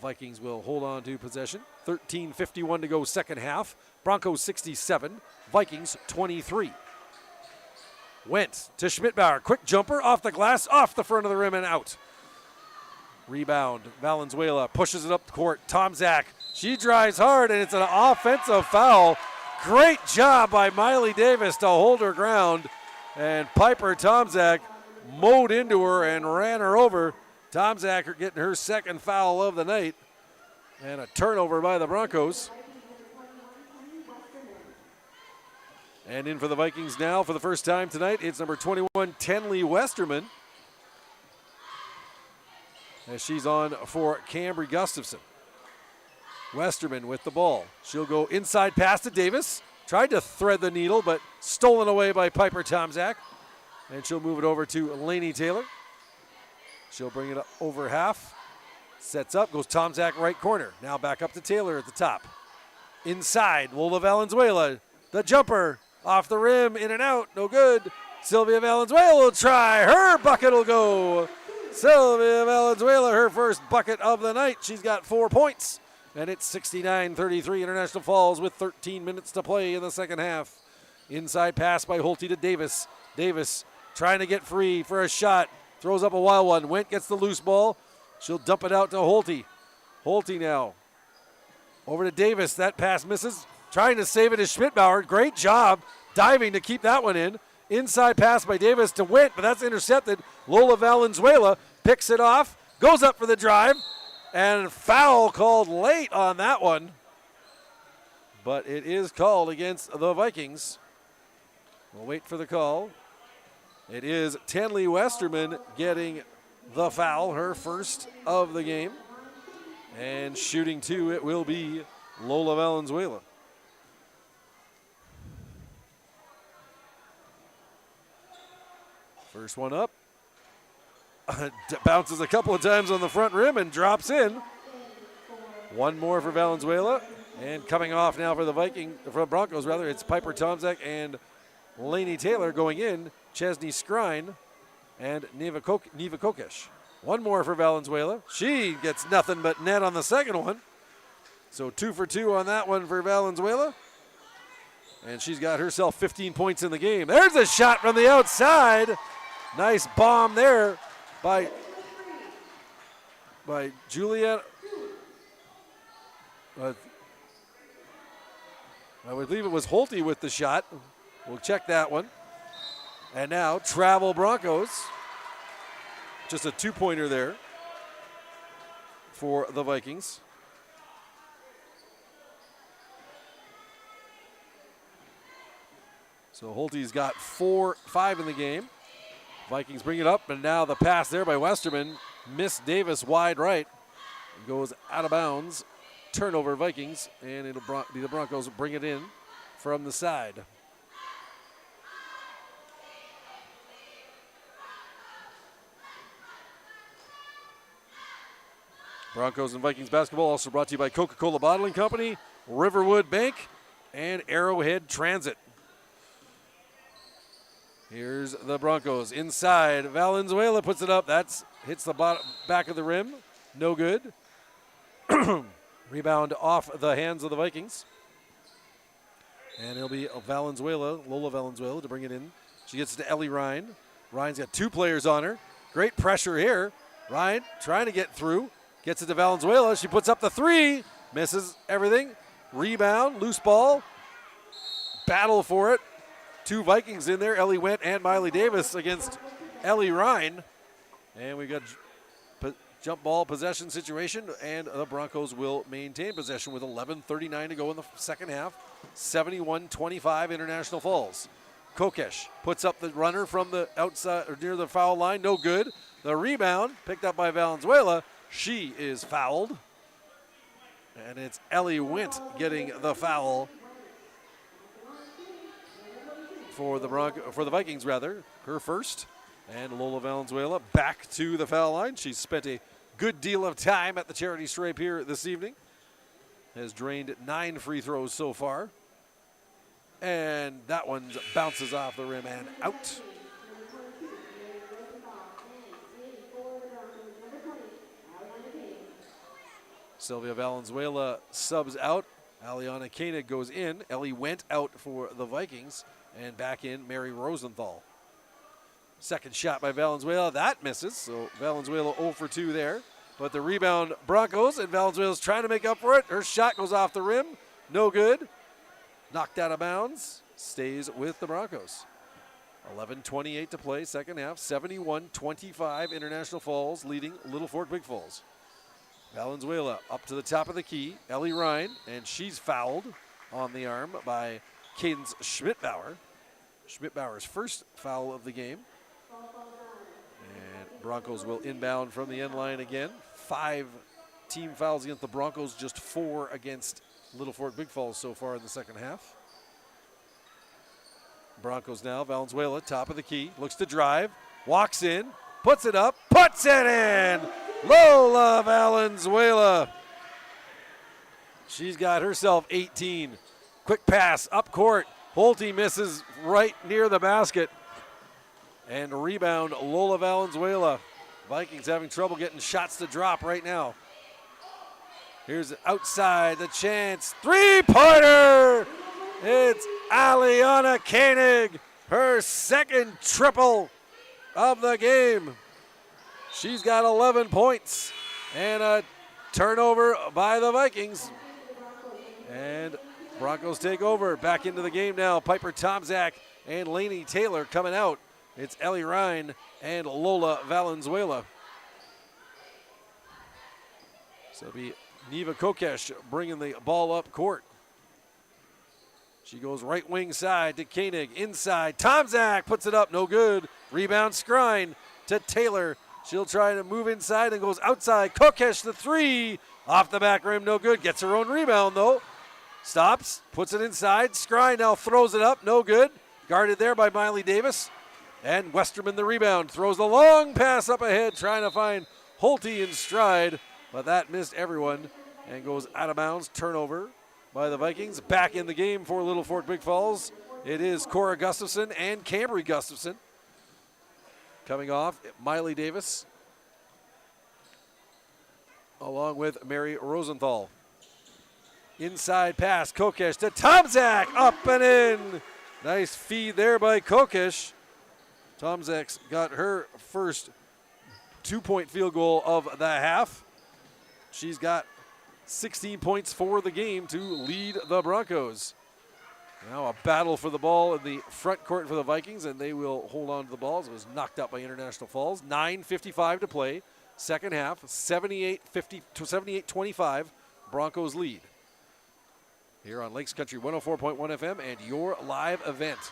Vikings will hold on to possession. 13:51 to go second half. Broncos 67, Vikings 23. Went to Schmidbauer. Quick jumper off the glass, off the front of the rim and out. Rebound. Valenzuela pushes it up the court. Tomczak. She drives hard, and it's an offensive foul. Great job by Miley Davis to hold her ground. And Piper Tomczak mowed into her and ran her over. Tomczak getting her second foul of the night. And a turnover by the Broncos. And in for the Vikings now for the first time tonight, it's number 21, Tenley Westerman. As she's on for Cambry Gustafson. Westerman with the ball. She'll go inside pass to Davis. Tried to thread the needle, but stolen away by Piper Tomczak. And she'll move it over to Lainey Taylor. She'll bring it up over half. Sets up, goes Tomczak right corner. Now back up to Taylor at the top. Inside, Lola Valenzuela. The jumper off the rim, in and out, no good. Sylvia Valenzuela will try. Her bucket will go. Sylvia Valenzuela, her first bucket of the night. She's got 4 points. And it's 69-33 International Falls with 13 minutes to play in the second half. Inside pass by Holte to Davis. Davis trying to get free for a shot. Throws up a wild one. Went gets the loose ball. She'll dump it out to Holte. Holte now. Over to Davis. That pass misses. Trying to save it is Schmidbauer. Great job diving to keep that one in. Inside pass by Davis to Wint, but that's intercepted. Lola Valenzuela picks it off. Goes up for the drive. And foul called late on that one. But it is called against the Vikings. We'll wait for the call. It is Tenley Westerman getting the foul, her first of the game. And shooting two, it will be Lola Valenzuela. First one up. Bounces a couple of times on the front rim and drops in. One more for Valenzuela. And coming off now for the Broncos, it's Piper Tomczak and Lainey Taylor going in. Chesney Skrine and Neva Kokesh. One more for Valenzuela. She gets nothing but net on the second one. So 2 for 2 on that one for Valenzuela. And she's got herself 15 points in the game. There's a shot from the outside. Nice bomb there by Juliet. I would believe it was Holte with the shot. We'll check that one. And now Travel Broncos. Just a 2-pointer there for the Vikings. So Holte's got 5 in the game. Vikings bring it up, and now the pass there by Westerman. Missed Davis wide right. Goes out of bounds. Turnover Vikings, and it'll be the Broncos bring it in from the side. Broncos and Vikings basketball also brought to you by Coca-Cola Bottling Company, Riverwood Bank, and Arrowhead Transit. Here's the Broncos inside. Valenzuela puts it up. That hits the back of the rim. No good. Rebound off the hands of the Vikings. And it'll be Lola Valenzuela to bring it in. She gets to Ellie Ryan. Ryan's got 2 players on her. Great pressure here. Ryan trying to get through. Gets it to Valenzuela. She puts up the 3. Misses everything. Rebound. Loose ball. Battle for it. 2 Vikings in there. Ellie Went and Miley Davis against Ellie Ryan. And we've got jump ball possession situation, and the Broncos will maintain possession with 11:39 to go in the second half. 71-25 International Falls. Kokesh puts up the runner from the outside or near the foul line. No good. The rebound picked up by Valenzuela. She is fouled. And it's Ellie Wint getting the foul for the Vikings, her first. And Lola Valenzuela back to the foul line. She's spent a good deal of time at the charity stripe here this evening. Has drained 9 free throws so far. And that one bounces off the rim and out. Sylvia Valenzuela subs out. Aliana Koenig goes in. Ellie went out for the Vikings. And back in Mary Rosenthal. Second shot by Valenzuela. That misses. So Valenzuela 0 for 2 there. But the rebound Broncos, and Valenzuela's trying to make up for it. Her shot goes off the rim. No good. Knocked out of bounds. Stays with the Broncos. 11:28 to play, second half. 71-25, International Falls leading Littlefork-Big Falls. Valenzuela up to the top of the key. Ellie Ryan, and she's fouled on the arm by Cadence Schmidbauer. Schmidbauer's first foul of the game. And Broncos will inbound from the end line again. 5 team fouls against the Broncos, just 4 against Littlefork-Big Falls so far in the second half. Broncos now, Valenzuela, top of the key, looks to drive, walks in, puts it up, puts it in! Lola Valenzuela. She's got herself 18. Quick pass up court. Holte misses right near the basket. And rebound, Lola Valenzuela. Vikings having trouble getting shots to drop right now. Here's outside the chance. Three-pointer! It's Aliana Koenig, her second triple of the game. She's got 11 points and a turnover by the Vikings. And Broncos take over. Back into the game now. Piper Tomczak and Lainey Taylor coming out. It's Ellie Ryan and Lola Valenzuela. So it'll be Neva Kokesh bringing the ball up court. She goes right wing side to Koenig. Inside, Tomczak puts it up, no good. Rebound Skrine to Taylor. She'll try to move inside and goes outside. Kokesh the three. Off the back rim, no good. Gets her own rebound though. Stops, puts it inside. Skrine now throws it up, no good. Guarded there by Miley Davis. And Westerman the rebound. Throws the long pass up ahead, trying to find Holte in stride. But that missed everyone and goes out of bounds. Turnover by the Vikings. Back in the game for Littlefork-Big Falls. It is Cora Gustafson and Cambry Gustafson. Coming off, Miley Davis. Along with Mary Rosenthal. Inside pass, Kokesh to Tomczak, up and in. Nice feed there by Kokesh. Tomczak's got her first 2-point field goal of the half. She's got 16 points for the game to lead the Broncos. Now a battle for the ball in the front court for the Vikings, and they will hold on to the ball as it was knocked out by International Falls. 9:55 to play, second half, 78-25, Broncos lead. Here on Lakes Country 104.1 FM and your live event.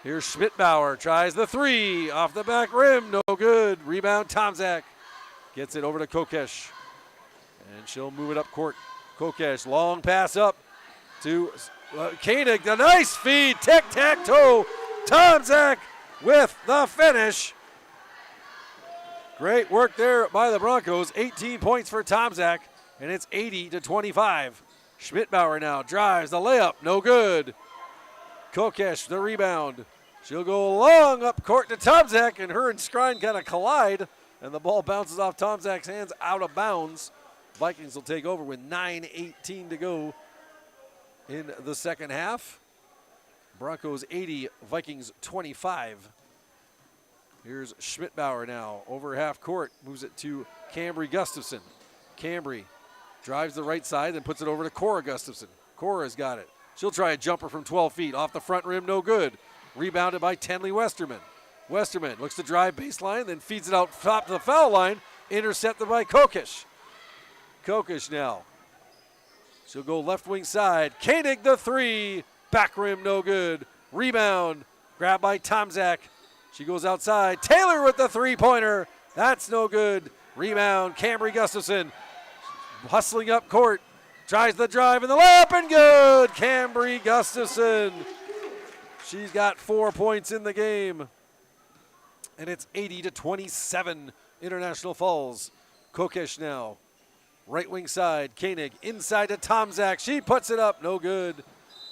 Here's Schmidbauer, tries the three, off the back rim, no good. Rebound, Tomczak gets it over to Kokesh, and she'll move it up court. Kokesh, long pass up to Koenig, the nice feed, tic-tac-toe. Tomczak with the finish. Great work there by the Broncos. 18 points for Tomczak, and it's 80-25. Schmidbauer now drives the layup, no good. Kokesh, the rebound. She'll go long up court to Tomczak, and her and Skrine kind of collide, and the ball bounces off Tomczak's hands out of bounds. Vikings will take over with 9:18 to go in the second half. Broncos 80, Vikings 25. Here's Schmidbauer now over half court, moves it to Cambry Gustafson. Cambry drives the right side and puts it over to Cora Gustafson. Cora's got it. She'll try a jumper from 12 feet. Off the front rim, no good. Rebounded by Tenley Westerman. Westerman looks to drive baseline, then feeds it out top to the foul line. Intercepted by Kokesh. Kokesh now. She'll go left wing side. Koenig the three. Back rim, no good. Rebound. Grabbed by Tomczak. She goes outside. Taylor with the three-pointer. That's no good. Rebound. Cambry Gustafson hustling up court. Tries the drive and the layup and good. Cambry Gustafson. She's got 4 points in the game. And it's 80-27 International Falls. Kokesh now. Right wing side. Koenig inside to Tomczak. She puts it up. No good.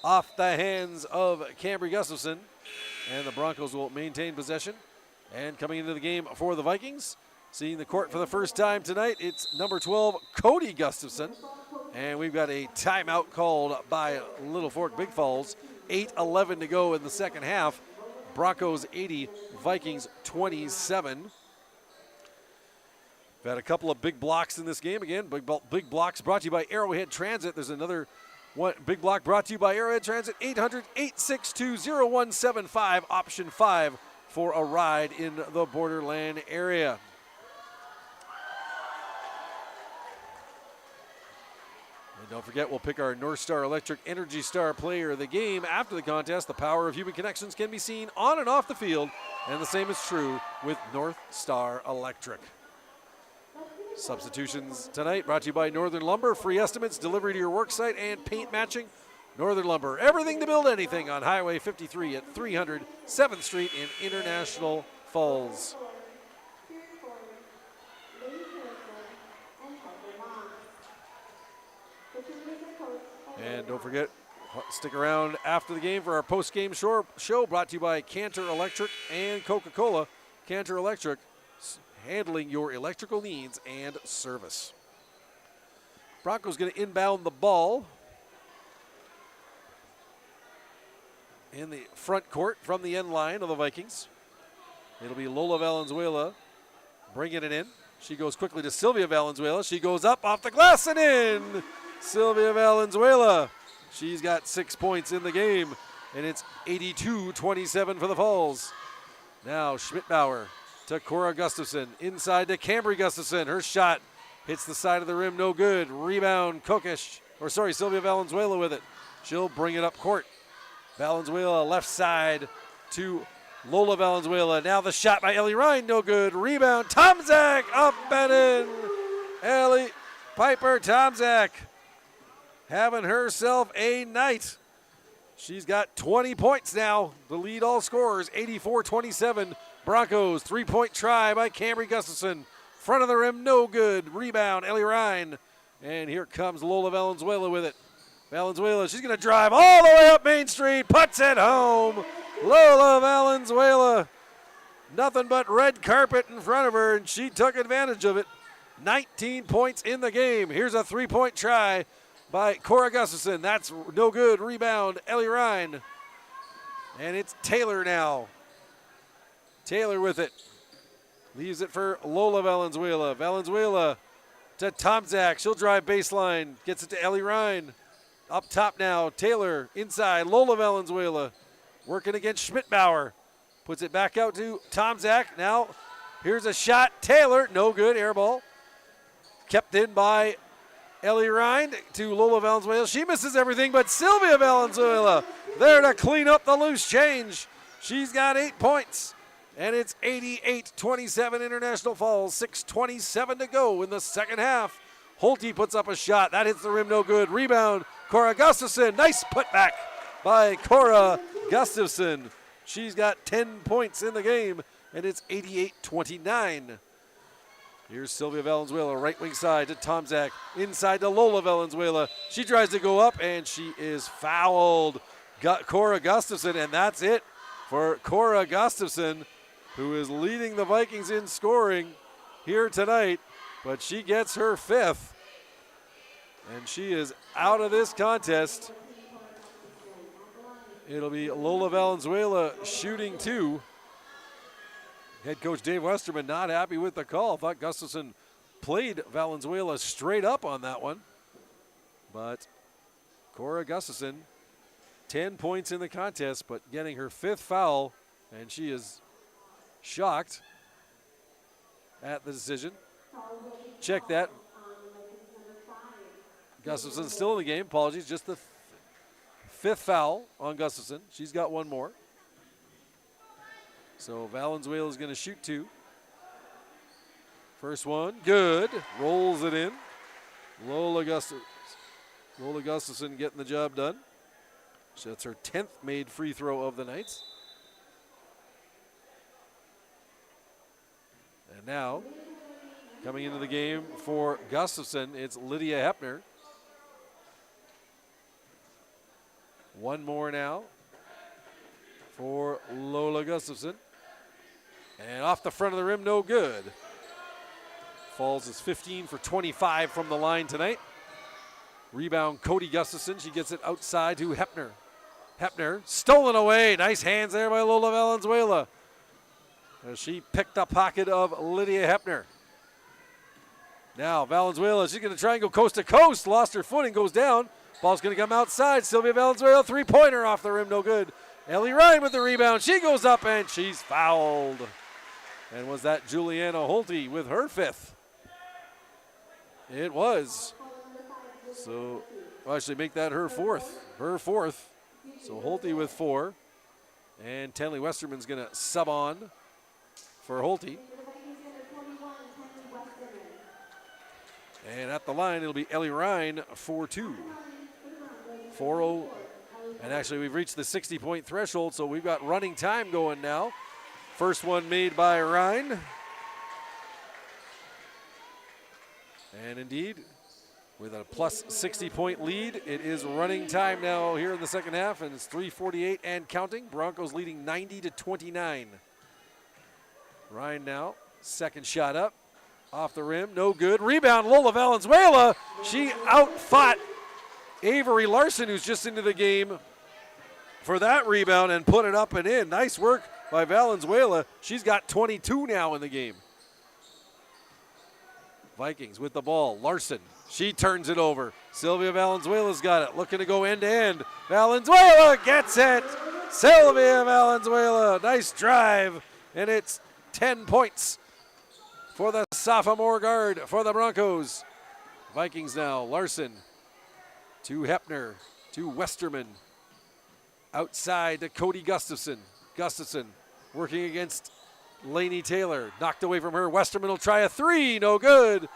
Off the hands of Cambry Gustafson. And the Broncos will maintain possession. And coming into the game for the Vikings, seeing the court for the first time tonight. It's number 12, Cody Gustafson. And we've got a timeout called by Little Fork Big Falls. 8:11 to go in the second half. Broncos 80, Vikings 27. We've had a couple of big blocks in this game. Again, big blocks brought to you by Arrowhead Transit. There's another one big block brought to you by Arrowhead Transit. 800-862-0175, option 5 for a ride in the Borderland area. And don't forget, we'll pick our North Star Electric Energy Star Player of the game after the contest. The power of human connections can be seen on and off the field, and the same is true with North Star Electric. Substitutions tonight brought to you by Northern Lumber. Free estimates, delivery to your work site, and paint matching. Northern Lumber, everything to build anything on Highway 53 at 300 7th Street in International Falls. And don't forget, stick around after the game for our post-game show brought to you by Cantor Electric and Coca-Cola. Cantor Electric, handling your electrical needs and service. Broncos going to inbound the ball in the front court from the end line of the Vikings. It'll be Lola Valenzuela bringing it in. She goes quickly to Sylvia Valenzuela. She goes up off the glass and in. Sylvia Valenzuela. She's got 6 points in the game, and it's 82-27 for the Falls. Now Schmidbauer to Cora Gustafson. Inside to Cambry Gustafson. Her shot hits the side of the rim, no good. Rebound, Sylvia Valenzuela with it. She'll bring it up court. Valenzuela left side to Lola Valenzuela. Now the shot by Ellie Ryan, no good. Rebound, Tomzak up and in. Ellie Piper Tomzak having herself a night. She's got 20 points now. The lead all scorers, 84-27. Broncos, three-point try by Cambry Gustafson. Front of the rim, no good. Rebound, Ellie Ryan. And here comes Lola Valenzuela with it. Valenzuela, she's going to drive all the way up Main Street. Puts it home. Lola Valenzuela. Nothing but red carpet in front of her, and she took advantage of it. 19 points in the game. Here's a three-point try by Cora Gustafson. That's no good. Rebound, Ellie Ryan. And it's Taylor now. Taylor with it. Leaves it for Lola Valenzuela. Valenzuela to Tomzak. She'll drive baseline. Gets it to Ellie Ryan. Up top now. Taylor inside. Lola Valenzuela working against Schmidbauer. Puts it back out to Tomzak. Now here's a shot. Taylor. No good. Air ball. Kept in by Ellie Ryan to Lola Valenzuela. She misses everything, but Sylvia Valenzuela there to clean up the loose change. She's got 8 points, and it's 88-27 International Falls. 6:27 to go in the second half. Holte puts up a shot. That hits the rim, no good. Rebound, Cora Gustafson. Nice putback by Cora Gustafson. She's got 10 points in the game, and it's 88-29. Here's Sylvia Valenzuela, right wing side to Tomzak. Inside to Lola Valenzuela. She tries to go up, and she is fouled. Got Cora Gustafson, and that's it for Cora Gustafson, who is leading the Vikings in scoring here tonight. But she gets her fifth, and she is out of this contest. It'll be Lola Valenzuela shooting two. Head coach Dave Westerman not happy with the call. Thought Gustafson played Valenzuela straight up on that one. But Cora Gustafson, 10 points in the contest, but getting her fifth foul, and she is shocked at the decision. Check that. Gustafson's still in the game. Apologies, just the fifth foul on Gustafson. She's got one more. So Valenzuela is going to shoot two. First one, good. Rolls it in. Lola Gustafson getting the job done. So that's her 10th made free throw of the night. And now, coming into the game for Gustafson, it's Lydia Hepner. One more now for Lola Gustafson. And off the front of the rim, no good. Falls is 15 for 25 from the line tonight. Rebound, Cody Gustafson. She gets it outside to Hepner. Hepner stolen away. Nice hands there by Lola Valenzuela. As she picked the pocket of Lydia Hepner. Now Valenzuela, she's going to try and go coast to coast. Lost her footing, goes down. Ball's going to come outside. Sylvia Valenzuela, three-pointer off the rim, no good. Ellie Ryan with the rebound. She goes up and she's fouled. And was that Juliana Holte with her fifth? It was. So, well, actually make that her fourth. Her fourth. So Holte with 4. And Tenley Westerman's going to sub on for Holte. And at the line, it'll be Ellie Ryan, 4-2. 4-0. And actually, we've reached the 60-point threshold, so we've got running time going now. First one made by Ryan. And indeed, with a plus 60-point lead, it is running time now here in the second half, and it's 3:48 and counting. Broncos leading 90-29. Ryan now, second shot up, off the rim, no good. Rebound, Lola Valenzuela. She outfought Avery Larson, who's just into the game, for that rebound and put it up and in. Nice work by Valenzuela. She's got 22 now in the game. Vikings with the ball. Larson, she turns it over. Sylvia Valenzuela's got it, looking to go end to end. Valenzuela gets it. Sylvia Valenzuela, nice drive, and it's 10 points for the sophomore guard for the Broncos. Vikings now, Larson to Hepner, to Westerman. Outside to Cody Gustafson. Gustafson working against Lainey Taylor. Knocked away from her. Westerman will try a three. No good.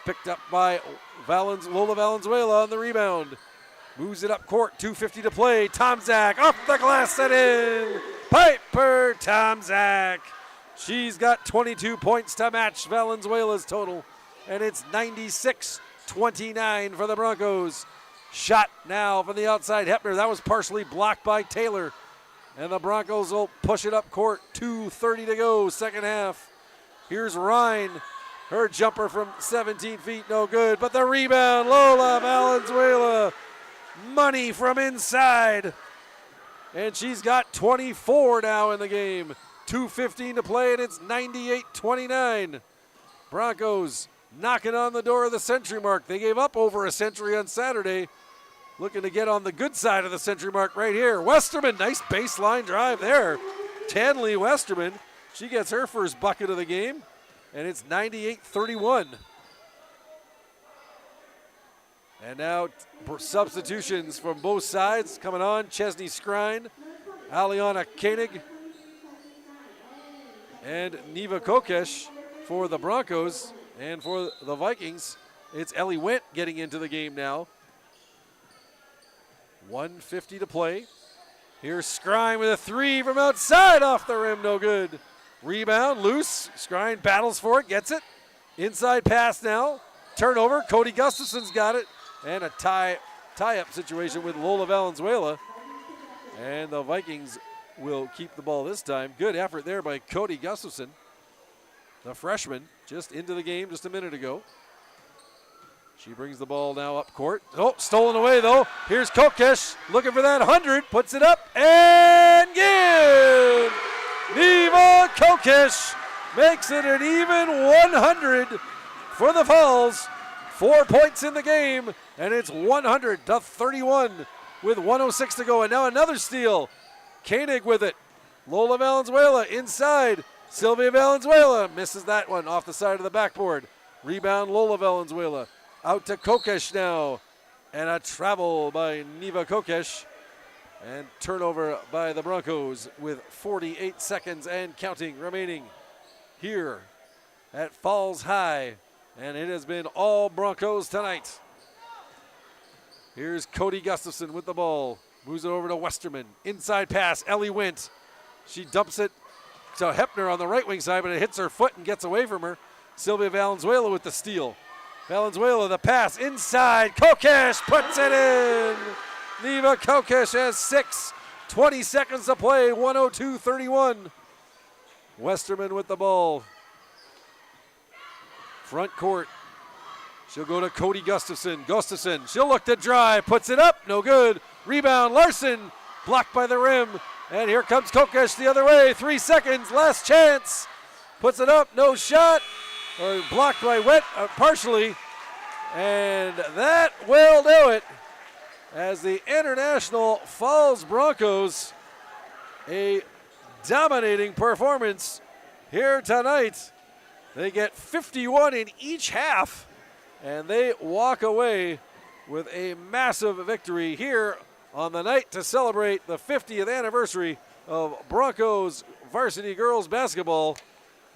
Picked up by Lola Valenzuela on the rebound. Moves it up court. 2:50 to play. Tomczak off the glass and in. Piper Tomczak. She's got 22 points to match Valenzuela's total. And it's 96-29 for the Broncos. Shot now from the outside. Hepner. That was partially blocked by Taylor. And the Broncos will push it up court. 2:30 to go, second half. Here's Ryan. Her jumper from 17 feet, no good. But the rebound, Lola Valenzuela. Money from inside. And she's got 24 now in the game. 2:15 to play, and it's 98-29. Broncos knocking on the door of the century mark. They gave up over a century on Saturday. Looking to get on the good side of the century mark right here. Westerman, nice baseline drive there. Tanley Westerman, she gets her first bucket of the game, and it's 98-31. And now substitutions from both sides coming on. Chesney Skrine, Aliana Koenig, and Neva Kokesh for the Broncos. And for the Vikings, it's Ellie Wendt getting into the game now. 1:50 to play. Here's Skrine with a three from outside, off the rim, no good. Rebound, loose. Skrine battles for it, gets it. Inside pass now. Turnover, Cody Gustafson's got it. And a tie-up situation with Lola Valenzuela. And the Vikings will keep the ball this time. Good effort there by Cody Gustafson, the freshman, just into the game just a minute ago. She brings the ball now up court. Oh, stolen away though. Here's Kokesh looking for that 100. Puts it up and good. Neva Kokesh makes it an even 100 for the Falls. 4 points in the game, and it's 100-31 with 1:06 to go. And now another steal. Koenig with it. Lola Valenzuela inside. Sylvia Valenzuela misses that one off the side of the backboard. Rebound, Lola Valenzuela. Out to Kokesh now. And a travel by Neva Kokesh. And turnover by the Broncos with 48 seconds and counting remaining here at Falls High. And it has been all Broncos tonight. Here's Cody Gustafson with the ball. Moves it over to Westerman. Inside pass, Ellie Wendt. She dumps it to Hepner on the right wing side, but it hits her foot and gets away from her. Sylvia Valenzuela with the steal. Valenzuela, the pass inside. Kokesh puts it in. Neva Kokesh has 6. 20 seconds to play. 102-31. Westerman with the ball. Front court. She'll go to Cody Gustafson. Gustafson, she'll look to drive, puts it up, no good. Rebound, Larson, blocked by the rim. And here comes Kokesh the other way. 3 seconds, last chance. Puts it up, no shot. Or blocked by Wet partially. And that will do it. As the International Falls Broncos, a dominating performance here tonight. They get 51 in each half, and they walk away with a massive victory here on the night to celebrate the 50th anniversary of Broncos varsity girls basketball.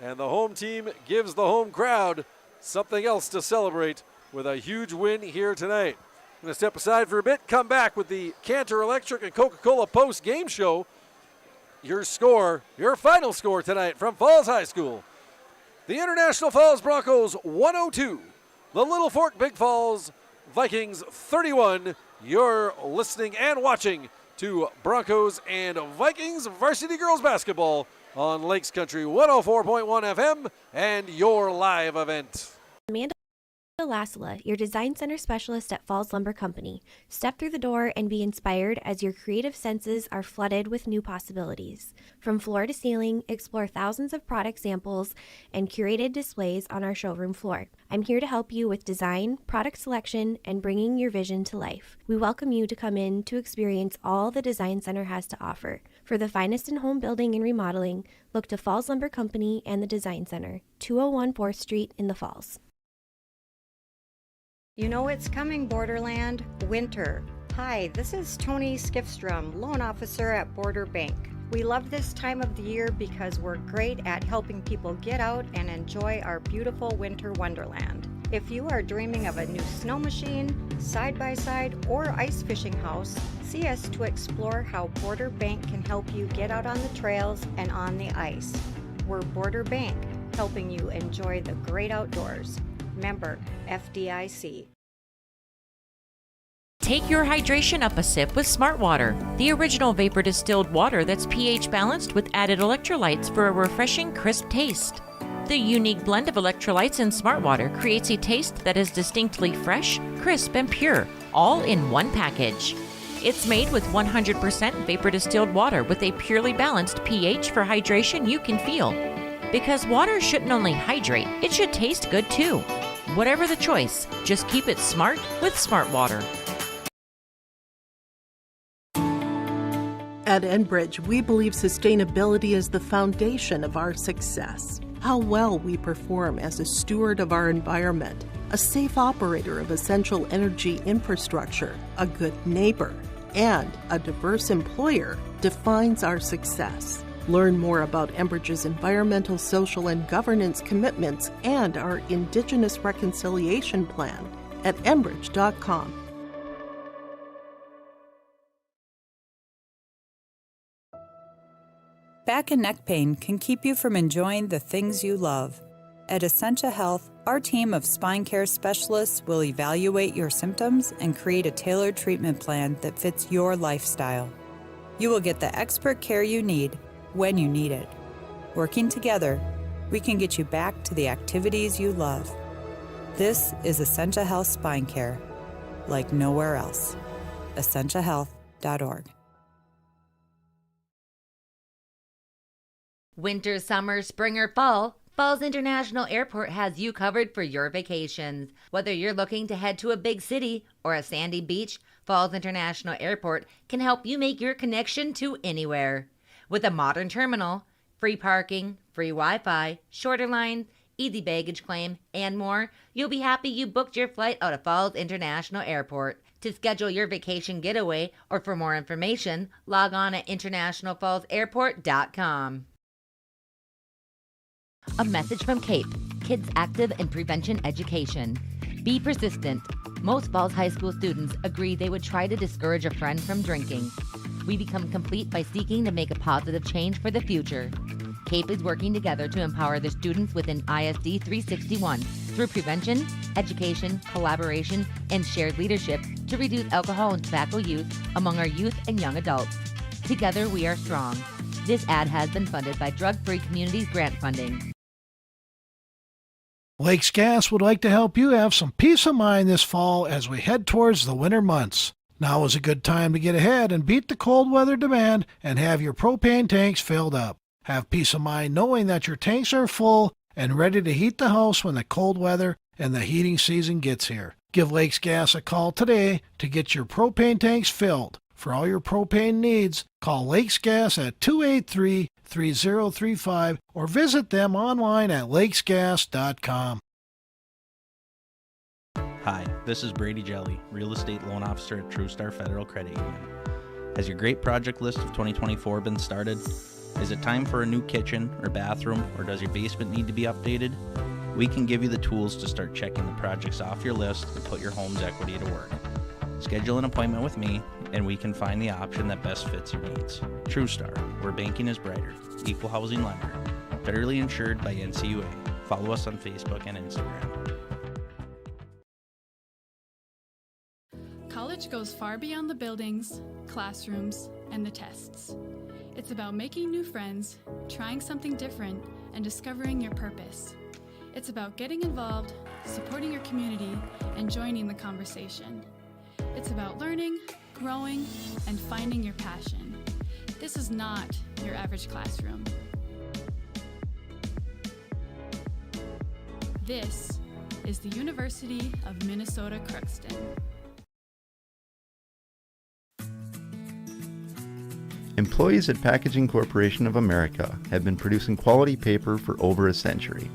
And the home team gives the home crowd something else to celebrate with a huge win here tonight. I'm going to step aside for a bit, come back with the Cantor Electric and Coca-Cola post-game show. Your score, your final score tonight from Falls High School. The International Falls Broncos 102, the Littlefork-Big Falls Vikings 31. You're listening and watching to Broncos and Vikings varsity girls basketball on Lakes Country 104.1 FM and your live event. Amanda Lasala, your design center specialist at Falls Lumber Company. Step through the door and be inspired as your creative senses are flooded with new possibilities. From floor to ceiling, explore thousands of product samples and curated displays on our showroom floor. I'm here to help you with design, product selection, and bringing your vision to life. We welcome you to come in to experience all the Design Center has to offer. For the finest in home building and remodeling, look to Falls Lumber Company and the Design Center, 201 4th Street in the Falls. You know it's coming, Borderland. Winter. Hi, this is Tony Skifstrom, loan officer at Border Bank. We love this time of the year because we're great at helping people get out and enjoy our beautiful winter wonderland. If you are dreaming of a new snow machine, side-by-side, or ice fishing house, see us to explore how Border Bank can help you get out on the trails and on the ice. We're Border Bank, helping you enjoy the great outdoors. Member FDIC. Take your hydration up a sip with Smart Water, the original vapor distilled water that's pH balanced with added electrolytes for a refreshing, crisp taste. The unique blend of electrolytes in Smart Water creates a taste that is distinctly fresh, crisp, and pure, all in one package. It's made with 100% vapor distilled water with a purely balanced pH for hydration you can feel. Because water shouldn't only hydrate, it should taste good too. Whatever the choice, just keep it smart with Smart Water. At Enbridge, we believe sustainability is the foundation of our success. How well we perform as a steward of our environment, a safe operator of essential energy infrastructure, a good neighbor, and a diverse employer defines our success. Learn more about Enbridge's environmental, social, and governance commitments and our Indigenous Reconciliation Plan at enbridge.com. Back and neck pain can keep you from enjoying the things you love. At Essentia Health, our team of spine care specialists will evaluate your symptoms and create a tailored treatment plan that fits your lifestyle. You will get the expert care you need when you need it. Working together, we can get you back to the activities you love. This is Essentia Health Spine Care, like nowhere else. EssentiaHealth.org. Winter, summer, spring, or fall, Falls International Airport has you covered for your vacations. Whether you're looking to head to a big city or a sandy beach, Falls International Airport can help you make your connection to anywhere. With a modern terminal, free parking, free Wi-Fi, shorter lines, easy baggage claim, and more, you'll be happy you booked your flight out of Falls International Airport. To schedule your vacation getaway or for more information, log on at internationalfallsairport.com. A message from CAPE, Kids Active in Prevention Education. Be persistent. Most Falls High School students agree they would try to discourage a friend from drinking. We become complete by seeking to make a positive change for the future. CAPE is working together to empower the students within ISD 361 through prevention, education, collaboration, and shared leadership to reduce alcohol and tobacco use among our youth and young adults. Together we are strong. This ad has been funded by Drug Free Communities grant funding. Lakes Gas would like to help you have some peace of mind this fall as we head towards the winter months. Now is a good time to get ahead and beat the cold weather demand and have your propane tanks filled up. Have peace of mind knowing that your tanks are full and ready to heat the house when the cold weather and the heating season gets here. Give Lakes Gas a call today to get your propane tanks filled. For all your propane needs, call Lakes Gas at 283-3035 or visit them online at lakesgas.com. Hi, this is Brady Jelly, Real Estate Loan Officer at TrueStar Federal Credit Union. Has your great project list of 2024 been started? Is it time for a new kitchen or bathroom, or does your basement need to be updated? We can give you the tools to start checking the projects off your list and put your home's equity to work. Schedule an appointment with me, and we can find the option that best fits your needs. TrueStar, where banking is brighter. Equal housing lender. Federally insured by NCUA. Follow us on Facebook and Instagram. College goes far beyond the buildings, classrooms, and the tests. It's about making new friends, trying something different, and discovering your purpose. It's about getting involved, supporting your community, and joining the conversation. It's about learning, growing, and finding your passion. This is not your average classroom. This is the University of Minnesota Crookston. Employees at Packaging Corporation of America have been producing quality paper for over a century.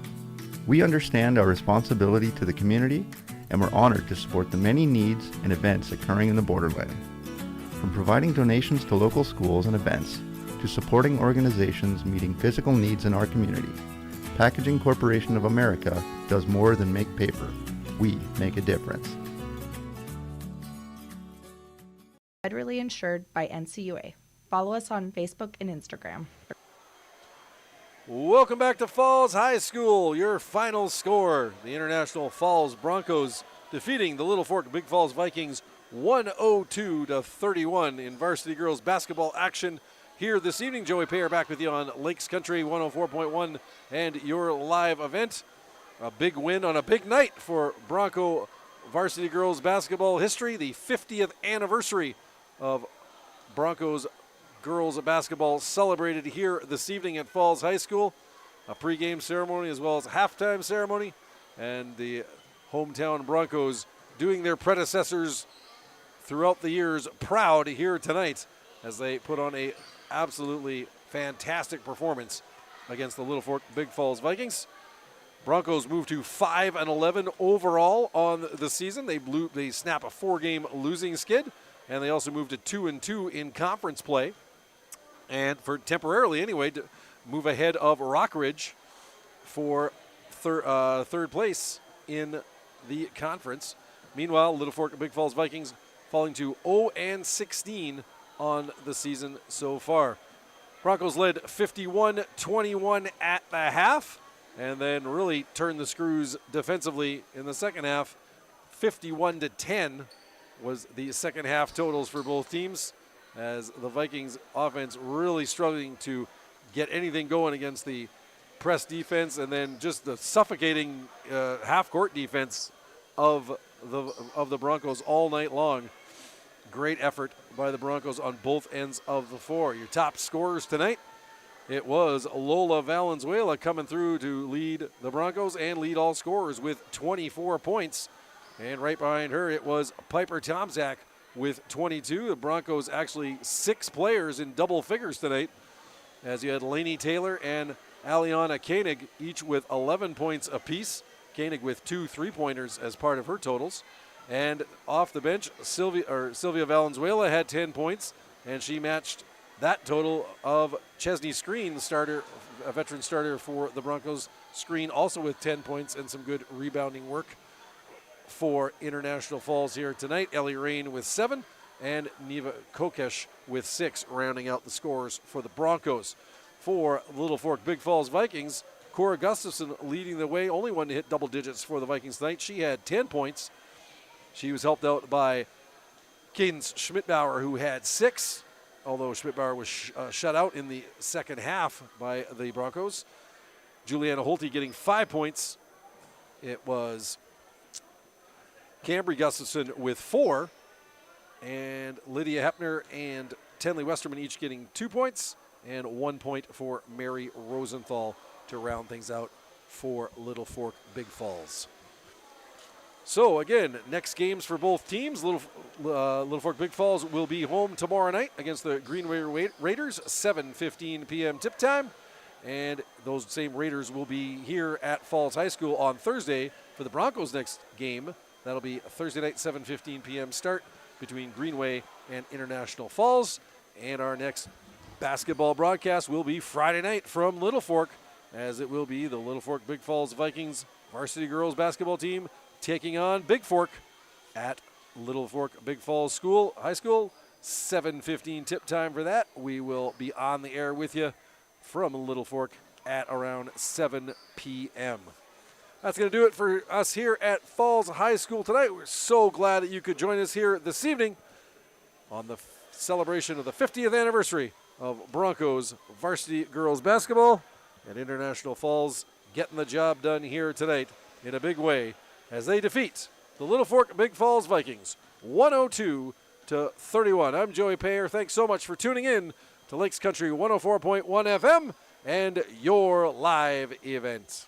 We understand our responsibility to the community, and we're honored to support the many needs and events occurring in the borderland. From providing donations to local schools and events, to supporting organizations meeting physical needs in our community, Packaging Corporation of America does more than make paper. We make a difference. Federally insured by NCUA. Follow us on Facebook and Instagram. Welcome back to Falls High School. Your final score, the International Falls Broncos defeating the Littlefork-Big Falls Vikings 102-31 in varsity girls basketball action here this evening. Joey Payer back with you on Lakes Country 104.1 and your live event. A big win on a big night for Bronco varsity girls basketball history, the 50th anniversary of Broncos girls basketball celebrated here this evening at Falls High School. A pregame ceremony as well as a halftime ceremony, and the hometown Broncos doing their predecessors throughout the years proud here tonight as they put on a absolutely fantastic performance against the Littlefork-Big Falls Vikings. Broncos move to 5-11 overall on the season. They snap a 4-game losing skid, and they also moved to 2-2 in conference play. And for temporarily anyway, to move ahead of Rockridge for third place in the conference. Meanwhile, Littlefork-Big Falls Vikings falling to 0-16 on the season so far. Broncos led 51-21 at the half, and then really turned the screws defensively in the second half. 51-10 was the second half totals for both teams, as the Vikings offense really struggling to get anything going against the press defense, and then just the suffocating half-court defense of the Broncos all night long. Great effort by the Broncos on both ends of the floor. Your top scorers tonight, it was Lola Valenzuela coming through to lead the Broncos and lead all scorers with 24 points. And right behind her, it was Piper Tomczak with 22. The Broncos actually 6 players in double figures tonight, as you had Lainey Taylor and Aliana Koenig, each with 11 points apiece. Koenig with 2 3-pointers as part of her totals. And off the bench, Sylvia Valenzuela had 10 points, and she matched that total of Chesney Screen, the starter, a veteran starter for the Broncos. Screen also with 10 points and some good rebounding work for International Falls here tonight. Ellie Rain with 7 and Neva Kokesh with 6, rounding out the scores for the Broncos. For Littlefork-Big Falls Vikings, Cora Gustafson leading the way, only one to hit double digits for the Vikings tonight. She had 10 points. She was helped out by Cadence Schmidbauer, who had 6, although Schmidbauer was shut out in the second half by the Broncos. Juliana Holte getting 5 points it was Cambry Gustafson with 4, and Lydia Hepner and Tenley Westerman each getting 2 points, and 1 point for Mary Rosenthal to round things out for Little Fork Big Falls. So again, next games for both teams. Little Fork Big Falls will be home tomorrow night against the Greenway Raiders, 7:15 p.m. tip time. And those same Raiders will be here at Falls High School on Thursday for the Broncos' next game. That'll be Thursday night, 7:15 p.m. start between Greenway and International Falls. And our next basketball broadcast will be Friday night from Little Fork, as it will be the Little Fork Big Falls Vikings varsity girls basketball team taking on Big Fork at Little Fork Big Falls High School. 7:15 tip time for that. We will be on the air with you from Little Fork at around 7 p.m. That's going to do it for us here at Falls High School tonight. We're so glad that you could join us here this evening on the celebration of the 50th anniversary of Broncos varsity girls basketball, and International Falls getting the job done here tonight in a big way as they defeat the Little Fork Big Falls Vikings 102-31. I'm Joey Payer. Thanks so much for tuning in to Lakes Country 104.1 FM and your live event.